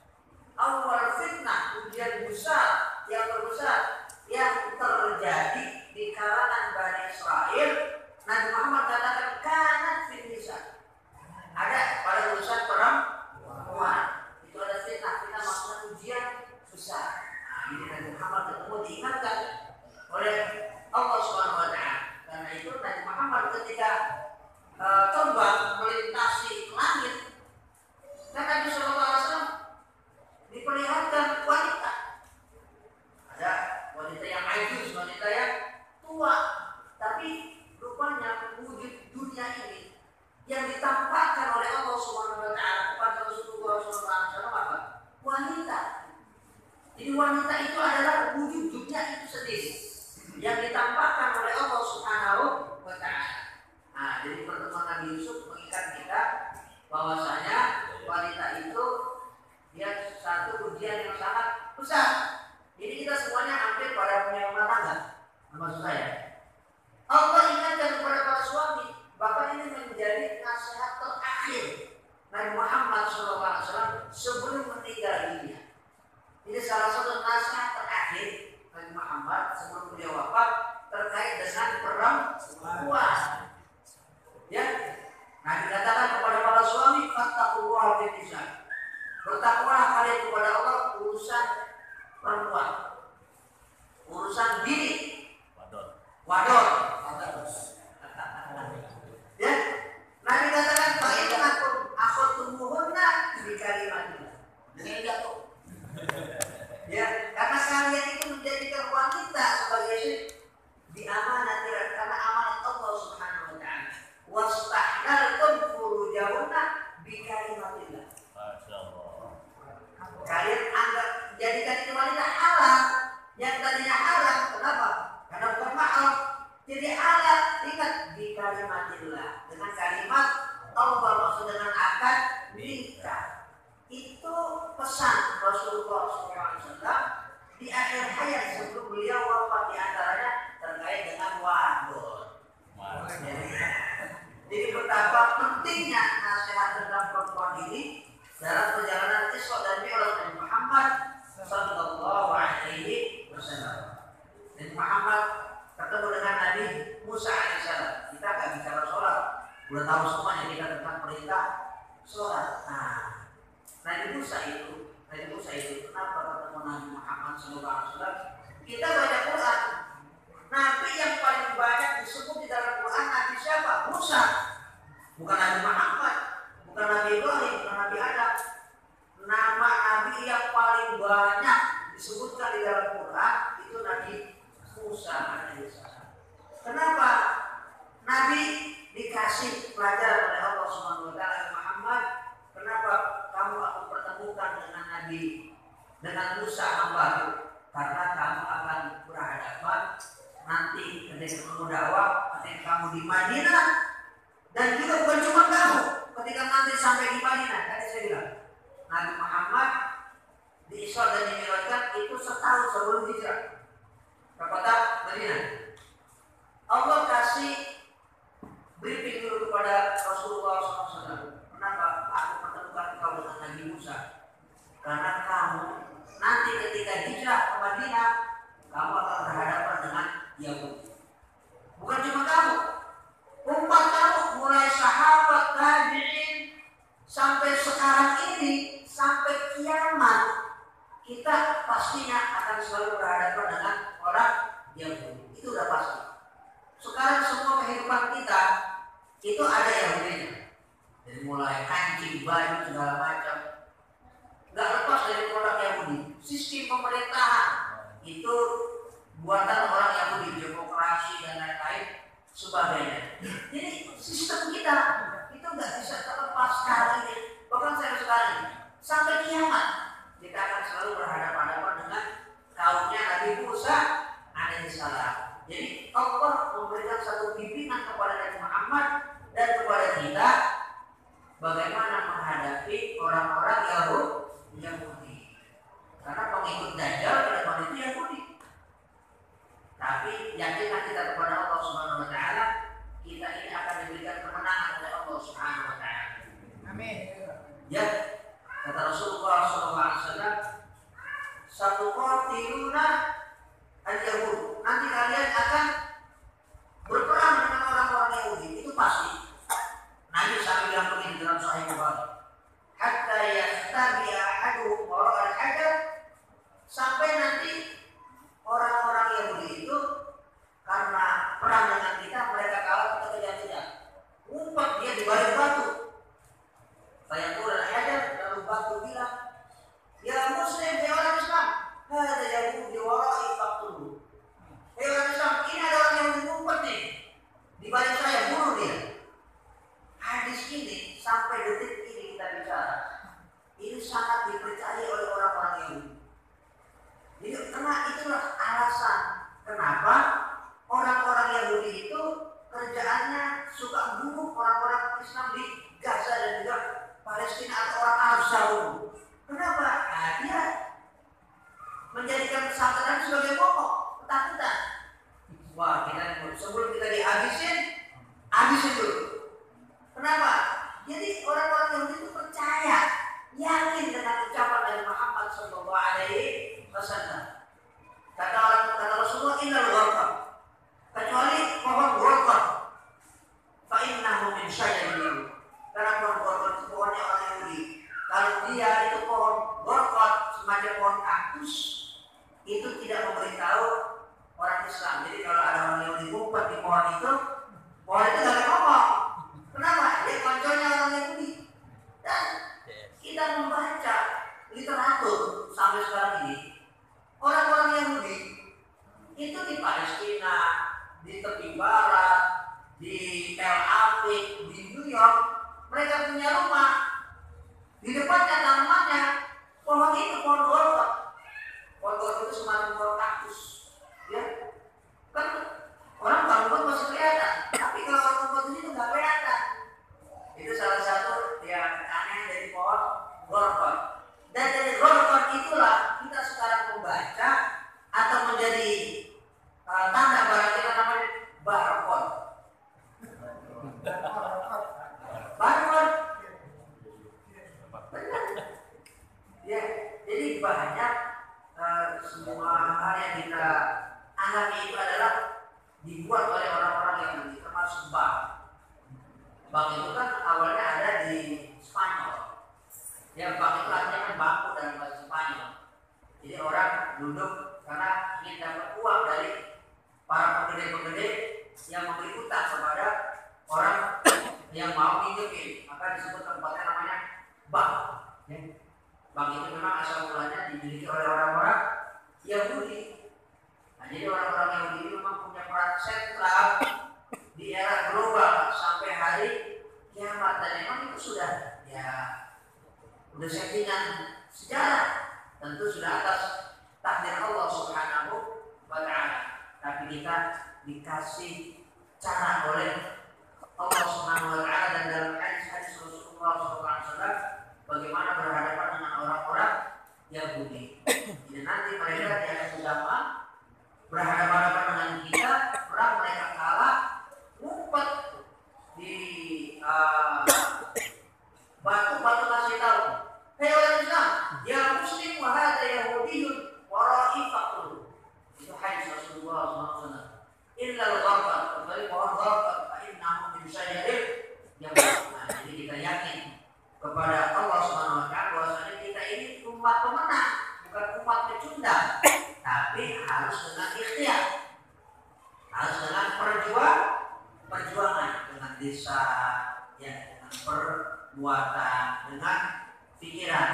Awal fitnah, ujian besar yang terbesar yang terjadi di kalangan Bani Israel, Nabi Muhammad katakan kanat fin nisa. Ada pada urusan perempuan. Itu ada fitnah. Fitnah maksudnya ujian besar. Nah, ini Nabi Muhammad ketemu diingatkan oleh Allah Subhanahu Wa Taala. Karena itu Nabi Muhammad ketika terbang melintasi langit, dan Nabi SAW diperlihatkan wanita. Ada wanita yang ajuz, wanita yang tua, tapi rupanya wujud dunia ini yang ditampakkan oleh Allah Subhanahu Wa Taala kepada Rasulullah SAW apa? Wanita. Jadi wanita itu adalah wujud dunia itu sendiri yang ditampakkan oleh Allah Subhanahu Wa Taala. Nah, jadi pertemuan Nabi Yusuf mengingat kita bahwasanya wanita itu dia satu ujian yang sangat besar. Jadi kita semuanya hampir pada punya rumah tangga. Maksud saya, Allah ingatkan kepada para suami, bahkan ini menjadi nasihat terakhir Nabi Muhammad SAW sebelum meninggal dunia. Ini salah satu nasihat terakhir Nabi Muhammad sebelum beliau wafat terkait dengan perempuan. Ya, Nabi katakan kepada para suami, fattaqullaha fin nisa. Bertakwalah kalian kepada Allah urusan perempuan, urusan bini, wadon. Ya, Nabi katakan fa'in akhadtumuhunna bi kalimatillah. Ini jatuh. Ya, karena kalian itu menjadikan wanita sebagai diamanatir karena amanat Allah Subhanahu Wa Taala. Wastahlaltum furujahunna bi kalimatillah. Kalian anggap jadikan itu wanita halal yang tadinya haram. Kenapa? Karena bukan mahal. Jadi halal, ingat bi kalimatillah, dengan kalimat Allah, maksud dengan akad nikah. Itu pesan Rasulullah SAW di akhir hayat sebelum beliau wafat, di antaranya terkait dengan wadon. Jadi betapa pentingnya nasihat tentang perempuan ini dalam perjalanan Isra dan Mi'raj Nabi Muhammad sallallahu alaihi wasallam. Nabi Muhammad ketemu dengan Nabi Musa alaihissalam. Kita nggak bicara sholat, udah tahu semuanya kita tentang perintah sholat. Nah, Nabi Musa itu kenapa ketemu Nabi Muhammad sallallahu alaihi wasallam? Kita baca Quran. Nabi yang paling banyak disebut di dalam Quran Nabi siapa? Musa. Bukan Nabi Muhammad, bukan Nabi Ibrahim, bukan Nabi Adam. Nama Nabi yang paling banyak disebutkan di dalam Quran itu Nabi Musa alaihissalam. Kenapa? Nabi dikasih pelajaran oleh Allah Subhanahu Wa Taala, Muhammad. Kenapa kamu aku pertemukan dengan Musa hambaku? Karena kamu akan berhadapan nanti ketika kamu dakwah, ketika kamu di Madinah, dan juga bukan cuma kamu ketika nanti sampai di Madinah. Tadi saya bilang Nabi Muhammad di Isra dan Mi'raj itu tahun sebelum hijrah ke kota Madinah. Allah kasih briefing dulu kepada Rasulullah SAW. Kenapa aku pertemukan kau dengan Nabi Musa? Karena kamu nanti ketika hijrah ke Madinah, kamu akan berhadapan dengan Yahudi. Bukan cuma kamu, umat kamu mulai sahabat, tabi'in sampai sekarang ini, sampai kiamat, kita pastinya akan selalu berhadapan dengan orang Yahudi. Itu udah pasti. Sekarang semua kehidupan kita itu ada Yahudinya. Dari mulai kancing, baju, segala macam, nggak lepas dari produk Yahudi. Sistem pemerintahan itu buatan orang Yahudi, demokrasi dan lain-lain sebagainya. Jadi sistem kita itu nggak bisa terlepas sekarang ini. Bahkan sekarang ini sampai kiamat kita akan selalu berhadapan-hadapan dengan kaumnya Nabi Musa alaihissalam. Jadi Allah memberikan satu bimbingan kepada Nabi Muhammad dan kepada kita bagaimana menghadapi orang-orang Yahudi. Karena pengikut Dajjal pada waktu itu Yahudi. Tapi yakinlah kita kepada Allah Subhanahu wa taala, kita ini akan diberikan kemenangan oleh Allah Subhanahu wa taala. Amin. Ya, kata Rasulullah SAW, satu qatiluna al-Yahud. Nanti kalian akan berperang dengan orang-orang Yahudi, itu pasti. Nabi sampai bilang begini dalam Sahih Bukhari, hatta yastabi ahaduhum wara al-hajar, sampai nanti orang-orang Yahudi itu karena perang dengan kita, mereka kalah, kita kejar-kejar, ngumpet dia di balik batu. Saya turun al-hajar, lalu batu bilang, ya Muslim, ya orang Islam, ada Yahudi warai faqtuluh. Orang Islam, ini ada orang Yahudi ngumpet nih di balik saya, bunuh dia. Hadis ini sampai detik ini kita bicara, ini sangat dipercayai oleh orang-orang Yahudi. Jadi karena itulah alasan kenapa orang-orang Yahudi itu kerjaannya suka bunuh orang-orang Islam di Gaza dan juga Palestina atau orang Arab Saudi. Kenapa? Nah, dia menjadikan pesantren sebagai pokok ketakutan. Wah, kita sebelum kita dihabisin dulu. Kenapa? Jadi orang-orang Yahudi itu percaya, yakin dengan ucapan dari Muhammad Sallallahu Alaihi Wasallam. Kata Rasulullah, innal gharqad, kecuali pohon gharqad, fa innahu min syajaril yahud. Karena pohon gharqad itu pohonnya orang Yahudi. Kalau dia itu pohon gharqad semacam pohon kaktus, itu tidak memberitahu orang Islam. Jadi kalau ada orang Yahudi ngumpet di pohon itu tidak ngomong. Kenapa? Dia konconya orang Yahudi. Dan kita membaca literatur sampai sekarang ini, orang-orang Yahudi itu di Palestina, di tepi barat, di Tel Aviv, di New York, mereka punya rumah. Di depannya tanamannya pohon itu, pohon gharqad. Pohon gharqad itu semacam pohon kaktus. Ya, kan orang bangun masih kelihatan, tapi kalau orang ngumpet itu nggak kelihatan. Itu salah satu yang aneh dari pohon gharqad. Dan dari gharqad itulah kita sekarang membaca atau menjadi tanda barang kita namanya barcode. Barcode. Benar. Ya, jadi banyak semua hal yang kita anggap itu adalah dibuat oleh orang-orang yang termasuk bank. Bank itu kan awalnya ada di Spanyol. Ya, bank itu artinya kan bangku dalam bahasa Spanyol. Jadi orang duduk karena ingin dapat uang dari para pegede-pegede yang memberi utang kepada orang yang mau minjemin. Maka disebut tempatnya namanya bank. Ya. Bank itu memang asal mulanya dimiliki oleh orang-orang Yahudi. Nah, jadi orang-orang Yahudi ini memang punya peran sentral di era global sampai hari kiamat, dan memang itu sudah settingan sejarah, tentu sudah atas takdir Allah Subhanahu wa taala. Tapi kita dikasih cara oleh Allah Subhanahu wa taala, dan dalam hadis-hadis Rasulullah SAW bagaimana berhadapan dengan orang-orang Yahudi. Jadi nanti mereka di akhir zaman berhadapan-hadapan dengan kita, perang mereka kalah, ngumpet di batu-batu kasih tahu. Hei orang Islam, ya Muslim wahada Yahudiyun warai fakul. Itu hadis Rasulullah SAW. Illa al-gharqad, kecuali pohon gharqad, fa innahu min syajarin yang jadi kita yakin kepada Allah Subhanahu wa taala bahwasanya kita ini umat pemenang, bukan umat pecundang, tapi harus dengan ikhtiar. Harus dengan perjuangan dengan desa, ya, dengan perbuatan, dengan pikiran.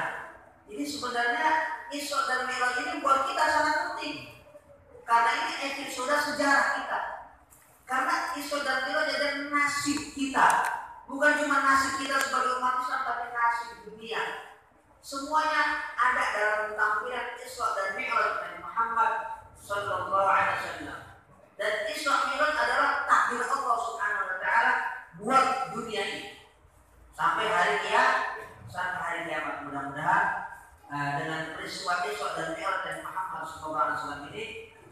Jadi sebenarnya Isra dan Mi'raj ini buat kita sangat penting. Karena ini episode sejarah kita. Karena Isra dan Mi'raj adalah nasib kita. Bukan cuma nasib kita sebagai umat Islam, tapi nasib dunia. Semuanya ada dalam tampilan Isra dan Mi'raj Nabi Muhammad sallallahu alaihi wasallam. Dan Isra Mi'raj adalah takdir Allah Subhanahu wa taala buat dunia ini. Sampai hari kiamat, mudah-mudahan dengan peristiwa Isra dan Mi'raj Nabi Muhammad sallallahu alaihi wasallam ini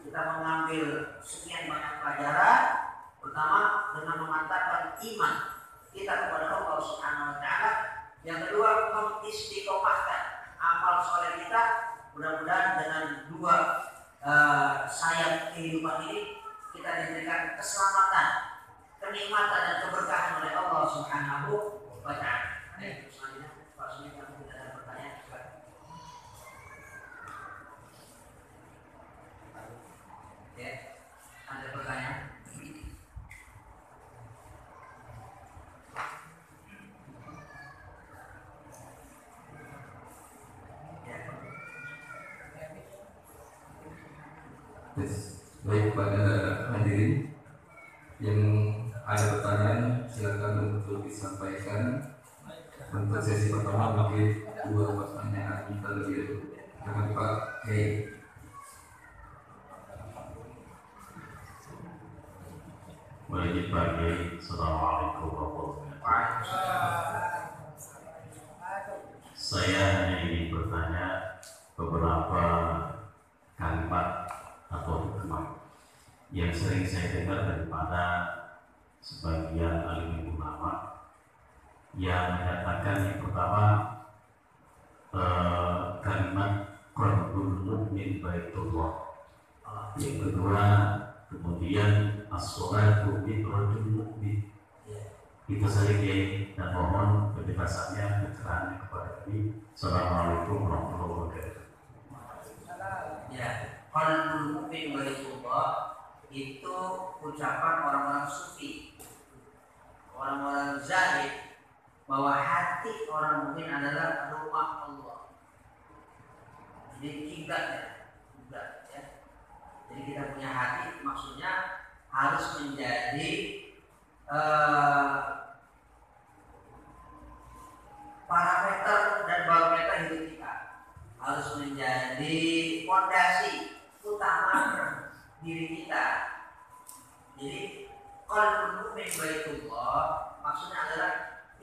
kita mengambil sekian banyak pelajaran. Pertama, dengan memantapkan iman kita kepada Allah Subhanahu wa taala. Yang kedua, mengistiqomahkan amal soleh kita. Mudah-mudahan dengan dua sayap kehidupan ini kita diberikan keselamatan, kenikmatan dan keberkahan oleh Allah Subhanahu wa taala. Selanjutnya, Pak Sumi, kami tidak ada pertanyaan. Ya, ada pertanyaan? Baik, pada hadirin yang ada pertanyaan silakan untuk disampaikan. Untuk sesi pertama mungkin 2 pertanyaan terlebih dahulu. Dengan Pak Hei. Wajib pagi, Assalamualaikum warahmatullahi wabarakatuh. Saya hanya ingin bertanya beberapa kalimat atau hikmah yang sering saya dengar daripada sebagian alim ulama yang menyatakan yang pertama kalimat qalbul mu'min baitullah, yang kedua kemudian as-sholatu mi'rajul mu'min. Itu saja Kiai, dan mohon penjelasannya pencerahannya kepada kami. Assalamualaikum warahmatullahi wabarakatuh. Ya, qalbul mu'min baitullah itu ucapan orang-orang sufi, orang-orang zahid, bahwa hati orang mukmin adalah rumah Allah. Jadi kiblat ya. Jadi kita punya hati, maksudnya harus menjadi parameter dan barometer hidup kita, harus menjadi fondasi utama diri kita. Jadi qalbul mu'min baitullah maksudnya adalah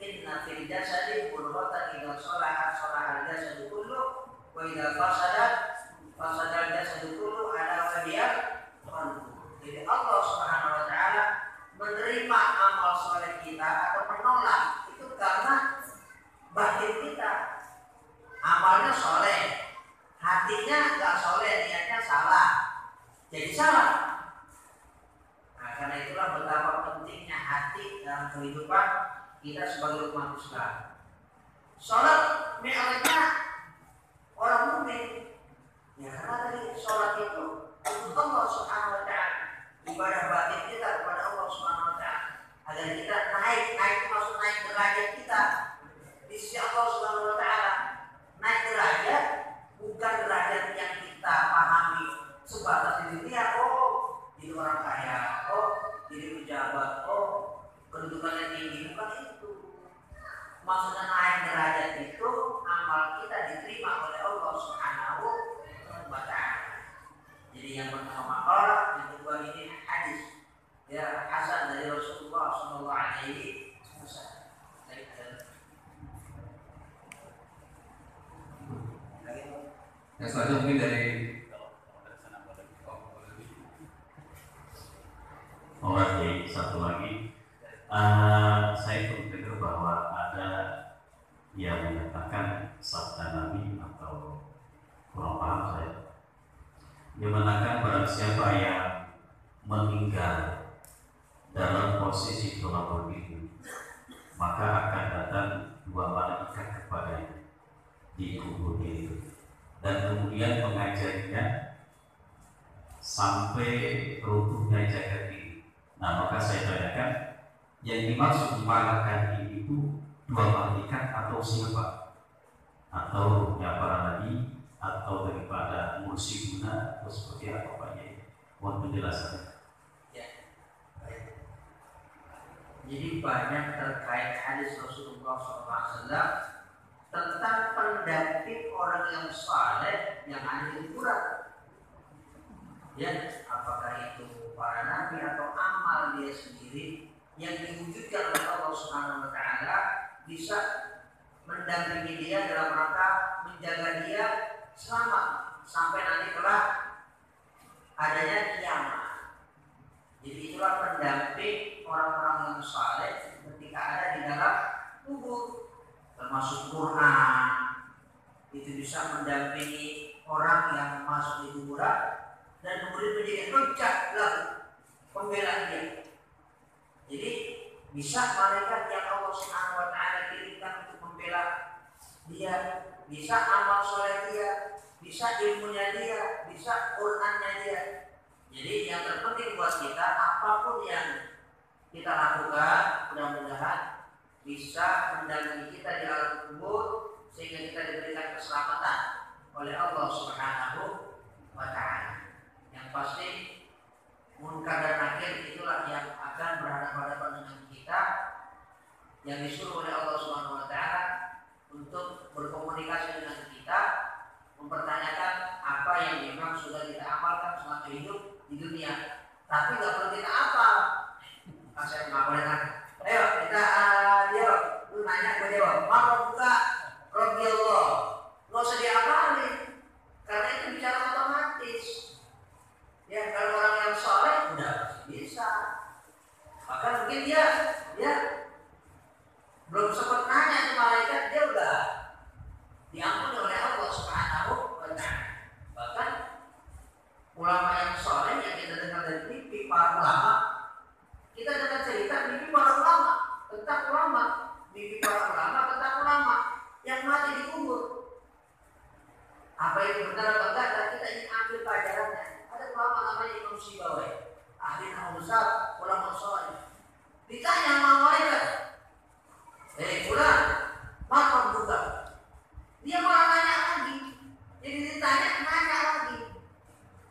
inna fil jasadi mudghatan idza salahat salahal jasadu kullu wa idza fasadat fasadal jasadu kullu ala wajhiyal qalbu. Jadi Allah Subhanahu wa taala menerima amal soleh kita atau menolak itu karena batin kita amalnya soleh, hatinya nggak soleh, niatnya salah, jadi salah. Nah, karena itulah betapa pentingnya hati dalam kehidupan kita sebagai umat Islam. Sholat mi'rajnya orang mukmin, ya karena tadi sholat itu untuk Allah Subhanahu wa taala, ibadah batin kita kepada Allah Subhanahu wa taala, agar kita naik maksud naik derajat kita di sisi Allah Subhanahu wa taala. Naik derajat bukan derajat yang kita pahami sebatas di dunia. Jadi orang kaya, jadi pejabat, kedudukannya tinggi, bukan itu. Maksudnya naik derajat itu amal kita diterima oleh Allah Subhanahu wa taala. Jadi yang pertama maqalah, yang kedua ini hadis ya hasan dari Rasulullah sallallahu alaihi wasallam. Yang selanjutnya mungkin dari Oke, satu lagi. Saya berpikir bahwa ada yang menyatakan sabda Nabi atau kurang paham saya. Dia mengatakan barang siapa yang meninggal dalam posisi tolak itu, maka akan datang dua malaikat kepadanya di kubur itu, dan kemudian mengajarinya sampai runtuhnya jagat ini. Nah, maka saya tanyakan, yang dimaksud malaikat ini itu dua malaikat atau siapa? Atau ya para nabi, atau daripada mursibuna, atau seperti apa Pak Yai? Mohon penjelasannya. Ya, baik. Jadi banyak terkait hadis Rasulullah SAW tentang pendamping orang yang saleh yang ada di kuburan. Ya, apakah itu para nabi atau amal dia sendiri yang diwujudkan oleh Allah Subhanahu wa taala bisa mendampingi dia dalam rangka menjaga dia selamat sampai nanti kelak adanya kiamat. Jadi itulah pendamping orang-orang yang saleh ketika ada di dalam kubur, termasuk Quran. Itu bisa mendampingi orang yang masuk di kuburan dan kemudian menjadi hujjah lalu pembelaan dia. Jadi bisa malaikat yang Allah Subhanahu wa taala kirimkan untuk membela dia, bisa amal soleh dia, bisa ilmunya dia, bisa Qurannya dia. Jadi yang terpenting buat kita, apapun yang kita lakukan, mudah-mudahan bisa mendampingi kita di alam kubur sehingga kita diberikan keselamatan oleh Allah Subhanahu wa taala. Yang pasti munkar dan nakir itulah yang akan berhadapan-hadapan dengan kita, yang disuruh oleh Allah Subhanahu wa taala untuk berkomunikasi dengan kita, mempertanyakan apa yang memang sudah kita amalkan selama hidup di dunia. Tapi nggak perlu kita hafal. Saya nggak boleh nanya. Ayo kita jawab. Lu nanya gue jawab. Maka buka Rabbi Allah. Nggak usah dihafalin karena itu bicara otomatis. Ya, kalau orang yang soleh udah bisa. Bahkan mungkin dia belum sempat nanya ke malaikat, dia udah diampuni oleh Allah Subhanahu wa taala. Bahkan ulama yang soleh yang kita dengar dari mimpi para ulama, kita dengar cerita mimpi para ulama tentang ulama, mimpi para ulama tentang ulama yang mati di kubur. Apa itu benar atau enggak? Dan kita ingin ambil pelajarannya. Ada ulama namanya Imam Syibawi, ahli nahwu besar, ulama soleh. Ditanya sama malaikat, fulan, maaf buka. Dia malah nanya lagi. Jadi ditanya, nanya lagi.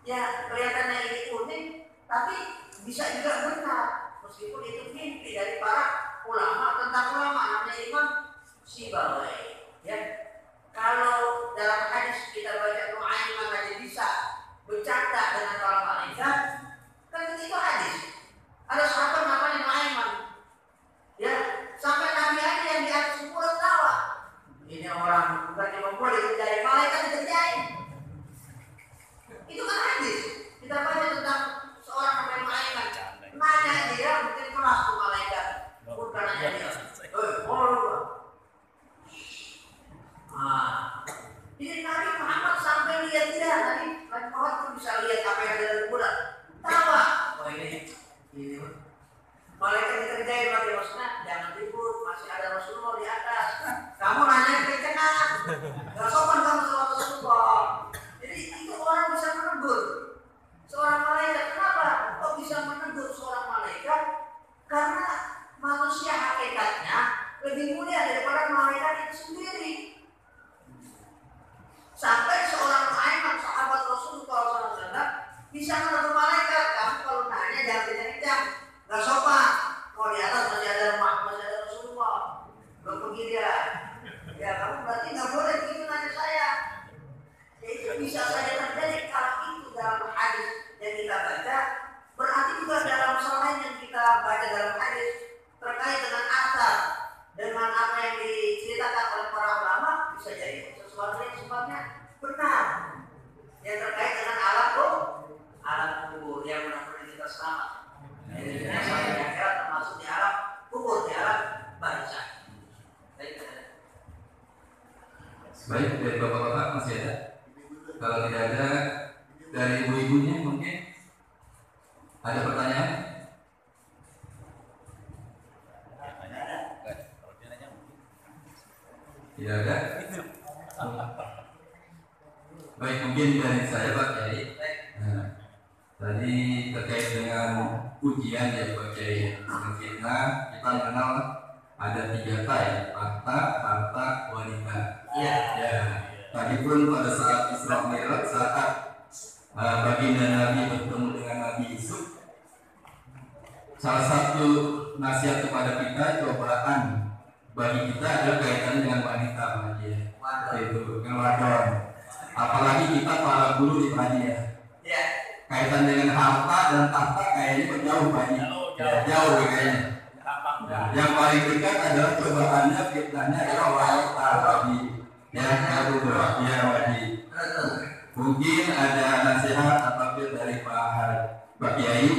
Ya, kelihatannya ini unik, tapi bisa juga benar. Meskipun itu mimpi dari para ulama tentang ulama, namanya Imam Syibawi. Ya, kalau dalam hadis kita baca Nu'aiman aja bisa bercanda dengan para malaikat, kan itu hadis. Ada sahabat namanya Nu'aiman. Ya, sampai Nabi aja yang di atas kuburan tawa. Ini orang bukan cuma boleh dikerjain, malaikat dikerjain. Itu kan hadis. Kita baca tentang seorang namanya Nu'aiman. Nanya dia mungkin kelas tuh malaikat. Bukan nanya dia. Jadi Nabi Muhammad sampai lihat dia, Nabi Muhammad tuh bisa lihat apa yang ada di kuburan. Tawa. Wah ini malaikat dikerjain lagi, maksudnya jangan ribut, masih ada Rasulullah di atas. Kamu nanya kekenaan, gak sopan kamu sama Rasulullah. Jadi itu orang bisa menegur seorang malaikat. Kenapa? Kok bisa menegur seorang malaikat? Karena manusia hakikatnya lebih mulia daripada malaikat itu sendiri. Sampai seorang Nu'aiman, sahabat Rasulullah SAW, bisa menegur malaikat. Kamu kalau nanya jangan kencang-kencang, gak sopan. Kalau di atas masih ada Rasulullah, belum pergi dia. Ya kamu berarti gak boleh begitu nanya saya. Ya itu bisa saja terjadi. Kalau itu dalam hadis yang kita baca, berarti juga dalam selain yang kita baca dalam hadis terkait dengan asar, dengan apa yang diceritakan oleh para ulama, bisa jadi sesuatu yang sifatnya benar. kita selamat. Jadi sampai di akhirat termasuk di alam kubur, di alam barzakh. Baik, dari bapak-bapak masih ada? Kalau tidak ada, dari ibu-ibunya mungkin ada pertanyaan? Tidak ada? Baik, mungkin dari saya Pak Kiai. Nah, tadi terkait dengan ujian ya Pak Kiai. Fitnah kita mengenal ada 3 type, harta, harta, wanita. Iya. Ya. Tadi pun pada saat Isra Mi'raj, saat baginda Nabi bertemu dengan Nabi Yusuf, salah satu nasihat kepada kita, cobaan bagi kita adalah kaitannya dengan wanita, Pak Haji. Itu dengan wadon. Apalagi kita para guru di Pak Haji ya. Iya. Kaitan dengan harta dan tahta kayaknya jauh Pak Haji. Ya, jauh kayaknya. Nah, yang paling dekat adalah cobaannya, fitnahnya adalah wanita, Pak Haji. Ya, ya Wadi. Mungkin ada nasihat apabila dari Pak Kiai,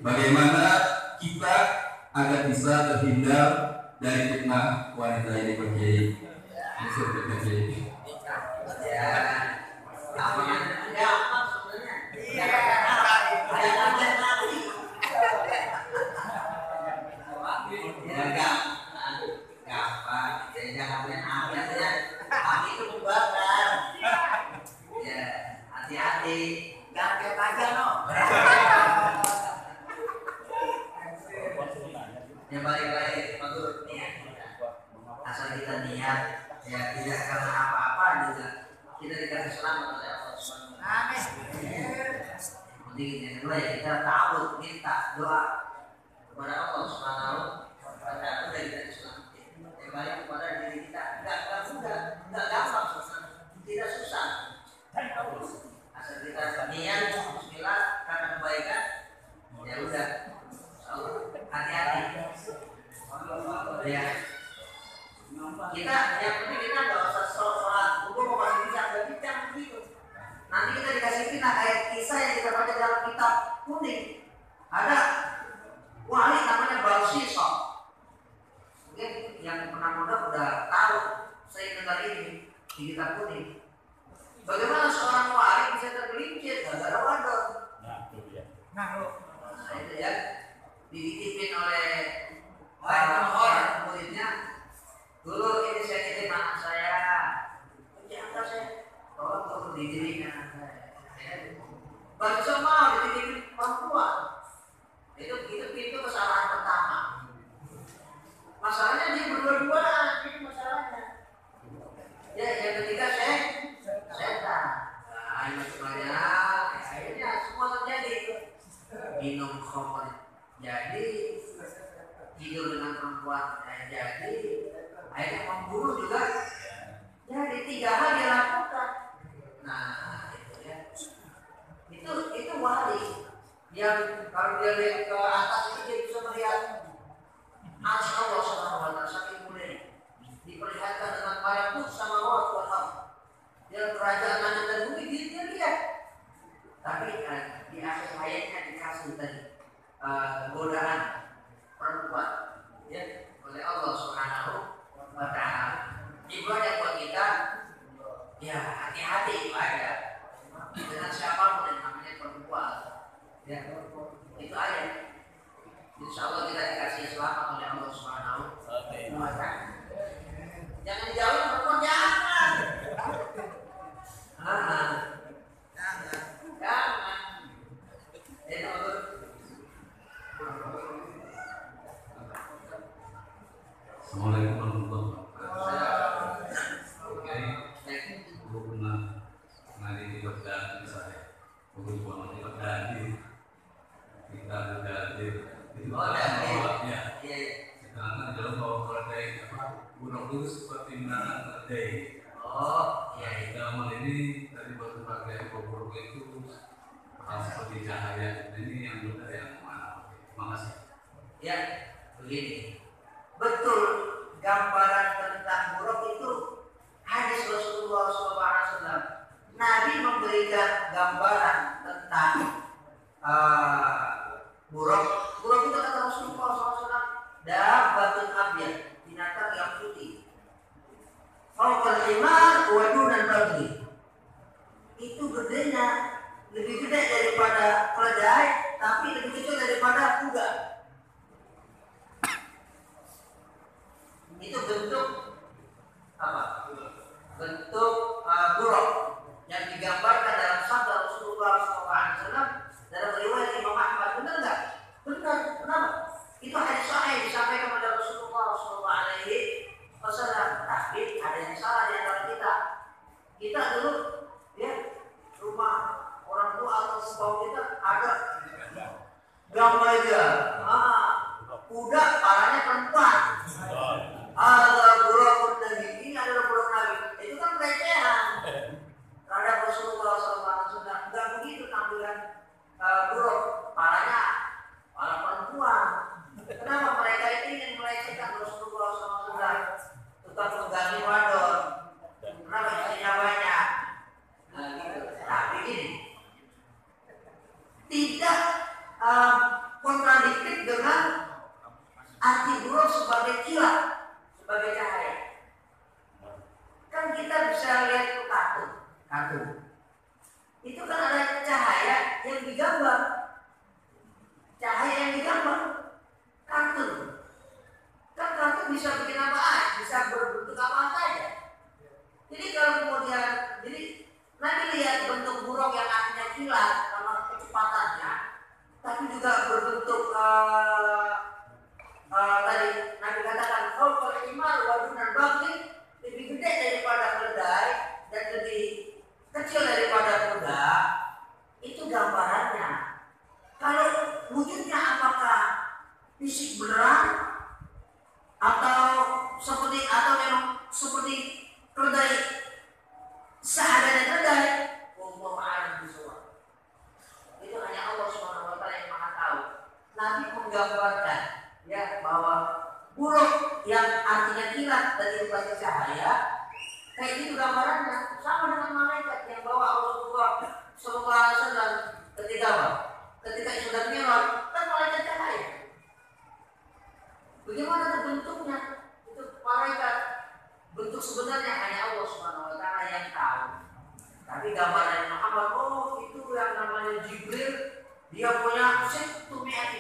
bagaimana kita agar bisa terhindar dari fitnah wanita ini Pak Kiai. Pak Kiai. Ya, apa yang gampang sebenarnya? Ya, gampang. Jangan main api ya. Api itu membakar. Ya, hati-hati. Jangan kayak aja no. Ya balik-balik bagus niat kita. Asal kita niat, ya tidak karena apa-apa juga kita dikasih selamat oleh Allah Subhanahu wa Ta'ala. Penting yang kedua ya kita ta'awud, minta doa kepada Allah Subhanahu wa Ta'ala udah kita diselamatkan. Kembali kepada diri kita, enggak mudah, enggak gampang, tidak susah. Asal kita niat, bismillah karena kebaikan, ya udah. Hati-hati. Ya. Kita yang penting kita nggak usah sholat hukum mau masih bisa nggak bisa begitu. Nanti kita dikasih fitnah kayak kisah yang kita baca dalam kitab kuning. Ada wali namanya Balsisa. Mungkin yang pernah muda udah tahu saya dengar ini di kitab kuning. Bagaimana seorang wali bisa tergelincir gara-gara wadon? Nah itu ya dititipin oleh orang muridnya. Dulu ini saya titip anak saya, jangan saya tolong didirikan anak saya. Baca mau dititipin perempuan. Itu kesalahan pertama. Masalahnya dia berdua-duaan, ini masalahnya. Ya, yang ketiga setan. Nah, ini masalahnya. Akhirnya semua terjadi. Minum khamr jadi, tidur dengan perempuan jadi, akhirnya membunuh juga. Jadi 3 hal dia lakukan. Nah, itu ya. Itu wali yang kalau dia lihat ke atas itu dia bisa melihat arsy Allah Subhanahu wa Ta'ala saking mulia. Diperlihatkan dengan malakut sama Allah. Dia kerajaan langit dan bumi dia lihat. Tapi di akhir ayatnya dikasih tadi godaan perempuan ya oleh Allah Subhanahu wa Ta'ala. Ibadah buat kita ya hati-hati ibadah dengan siapapun yang namanya perempuan ya itu aja. Insyaallah kita dikasih selamat oleh Allah Subhanahu wa Ta'ala. Jangan dijauhin perempuan, jangan. Assalamualaikum warahmatullahi wabarakatuh. Gue pernah ngaji di Baghdad misalnya. Gue cuma di Baghdad kita ada di ya. Kita akan di dalam bawah keledai. Gunung itu seperti menanam keledai. Oh, iya. Dalam hal ini tadi baru pakai bobor itu seperti cahaya. Ini yang benar yang mana? Makasih. Ya, begini. Betul, gambaran tentang buruk itu hadis Rasulullah SAW. Nabi memberikan gambaran tentang Buruk itu kata Rasulullah SAW, dabbatun abyad, binatang yang putih. Fawqal himar wa dunan baghi. Itu gedenya lebih gede daripada keledai, tapi lebih kecil daripada kuda. Itu bentuk apa? Bentuk buruk yang digambarkan dalam sabda Rasulullah SAW dalam riwayat Imam Ahmad. Benar nggak? Benar. Kenapa? Itu hadis sahih disampaikan kepada Rasulullah SAW. Tapi ada yang salah di antara kita. Kita dulu, ya, rumah orang tua atau sebab kita ada gambar dia. Kuda parahnya perempuan. Ada buruk Nabi. Ini adalah buruk Nabi. Itu kan pelecehan terhadap Rasulullah SAW. Enggak begitu tampilan buruk, parahnya para perempuan. Kenapa mereka itu ingin melecehkan Rasulullah SAW? Tukang mengganti wadon. Kenapa istrinya banyak? Nah, gitu. Tapi ini tidak kontradiktif dengan arti buruk sebagai kilat, sebagai cahaya. Kan kita bisa lihat itu kartun. Itu kan ada cahaya yang digambar. Cahaya yang digambar kartun. Kan kartun bisa bikin apa aja, bisa berbentuk apa saja. Jadi kalau kemudian, nanti lihat bentuk burung yang artinya kilat karena kecepatannya, tapi juga berbentuk tadi Nabi katakan fawqal himar wa dunan baghi, lebih gede daripada keledai dan lebih kecil daripada kuda. Itu gambarannya. Kalau wujudnya apakah fisik beneran atau memang seperti keledai seadanya keledai, wallahu a'lam bishawab. Itu hanya Allah Subhanahu wa taala yang Maha tahu. Nabi menggambarkan ya bahwa buruk yang artinya kilat dan itu cahaya, kayak gitu gambarannya sama dengan malaikat yang bawa Rasulullah SAW ketika apa? Ketika Isra Mi'raj, kan malaikat cahaya. Bagaimana bentuknya? Itu malaikat. Bentuk sebenarnya hanya Allah Subhanahu wa taala yang tahu. Tapi gambaran Muhammad, itu yang namanya Jibril, dia punya 100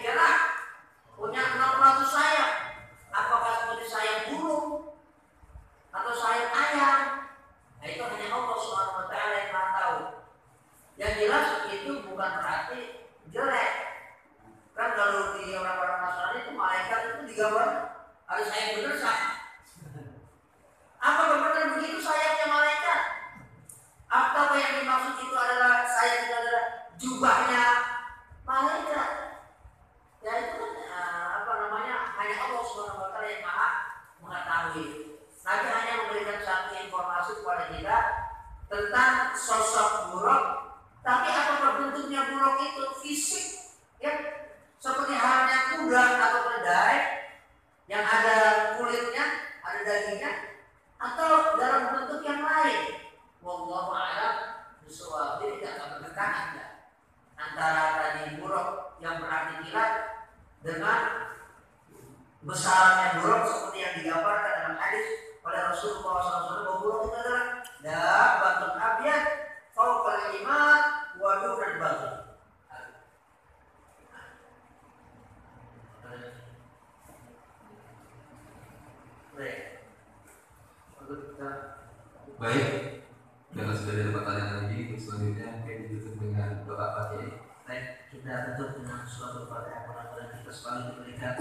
janah, punya 600 sayap. Apakah seperti sayap burung atau sayap ayam? Nah, itu hanya Allah Subhanahu wa taala yang tahu. Yang jelas itu bukan berarti jelek. Kan kalau di orang-orang Nasrani itu malaikat itu digambar ada sayap bener sah. Apakah benar begitu sayapnya malaikat? Apakah yang dimaksud itu adalah sayap itu adalah jubahnya malaikat? Ya itu kan hanya Allah Subhanahu wa taala yang Maha mengetahui. Nabi hanya memberikan satu informasi kepada kita tentang sosok buruk, tapi apakah bentuknya buruk itu fisik, ya seperti halnya kuda atau keledai yang ada kulitnya, ada dagingnya, atau dalam bentuk yang lain? Wallahu a'lam bishawab. Jadi tidak akan berdekatan ya antara tadi buruk yang berarti kilat dengan besarnya buruk seperti yang digambarkan dalam hadis oleh Rasulullah SAW, bahwa buruk itu adalah dabbatun abyad fawqal himar wa dunan baghi. Baik, jangan sudah ada pertanyaan lagi. Untuk selanjutnya mungkin ditutup dengan doa Fatihah. Baik, kita tutup dengan suatu Fatihah. Mudah-mudahan kita selalu diberikan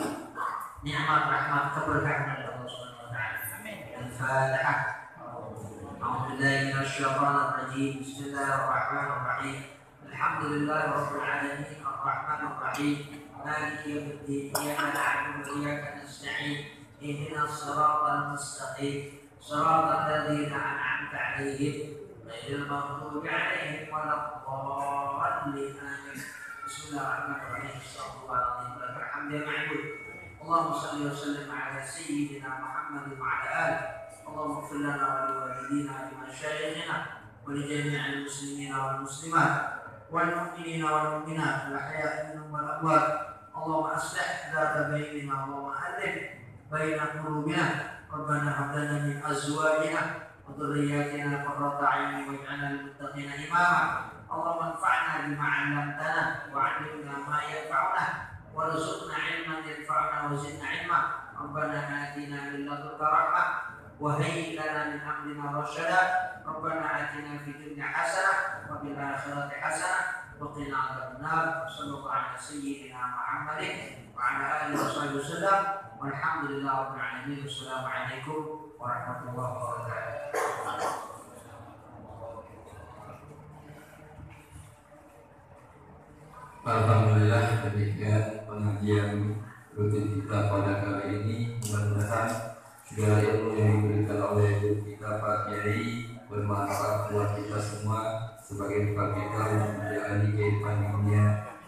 nikmat rahmat keberkahan dari Allah Subhanahu wa taala. Amin. Al-Fatihah. A'udzubillahi minasyaitonir rajim. Bismillahirrahmanirrahim. Alhamdulillahi rabbil alamin, arrahmanir rahim, maliki yaumiddin, iyyaka na'budu wa iyyaka nasta'in, ihdinas siratal mustaqim, siratal ladzina an'amta 'alaihim ghairil maghdubi 'alaihim waladdallin. Amin. Bismillahirrahmanirrahim. Astagfirullahaladzim. Alhamdulillah ma'bud. Allahumma salli wa sallim ala sayyidina Muhammad wa ala alihi. Allahumma ighfir lana wa liwalidina wa limasyayikhina wa li jami'il muslimina wal muslimat wal mu'minina wal mu'minat al ahya'i minhum wal amwat Allahumma aslih dzata bainina wa alif baina qulubina rabbana hab lana min azwajina wa dhurriyyatina qurrata a'yun waj'alna lil muttaqina imama Allahumma anfa'na bima 'allamtana wa 'allimna ma yanfa'una warzuqna 'ilman yanfa'una wa zidna 'ilma rabbana atina min ladunka rahmah wa hayyi lana min amrina rashada rabbana atina fid dunya hasanah wa fil akhirati hasanah وقنا عذاب النار وصلى الله على سيدنا محمد وعلى اله وصحبه وسلم والحمد لله رب العالمين والسلام عليكم ورحمه الله وبركاته. Alhamdulillah, demikian pengajian rutin kita pada kali ini. Mudah-mudahan segala ilmu yang diberikan oleh guru kita Pak Kiai bermanfaat buat kita semua sebagai bekal kita untuk menjalani kehidupan dunia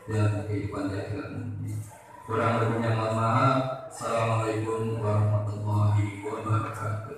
dan kehidupan di akhirat nanti. Kurang lebihnya mohon maaf. Assalamualaikum warahmatullahi wabarakatuh.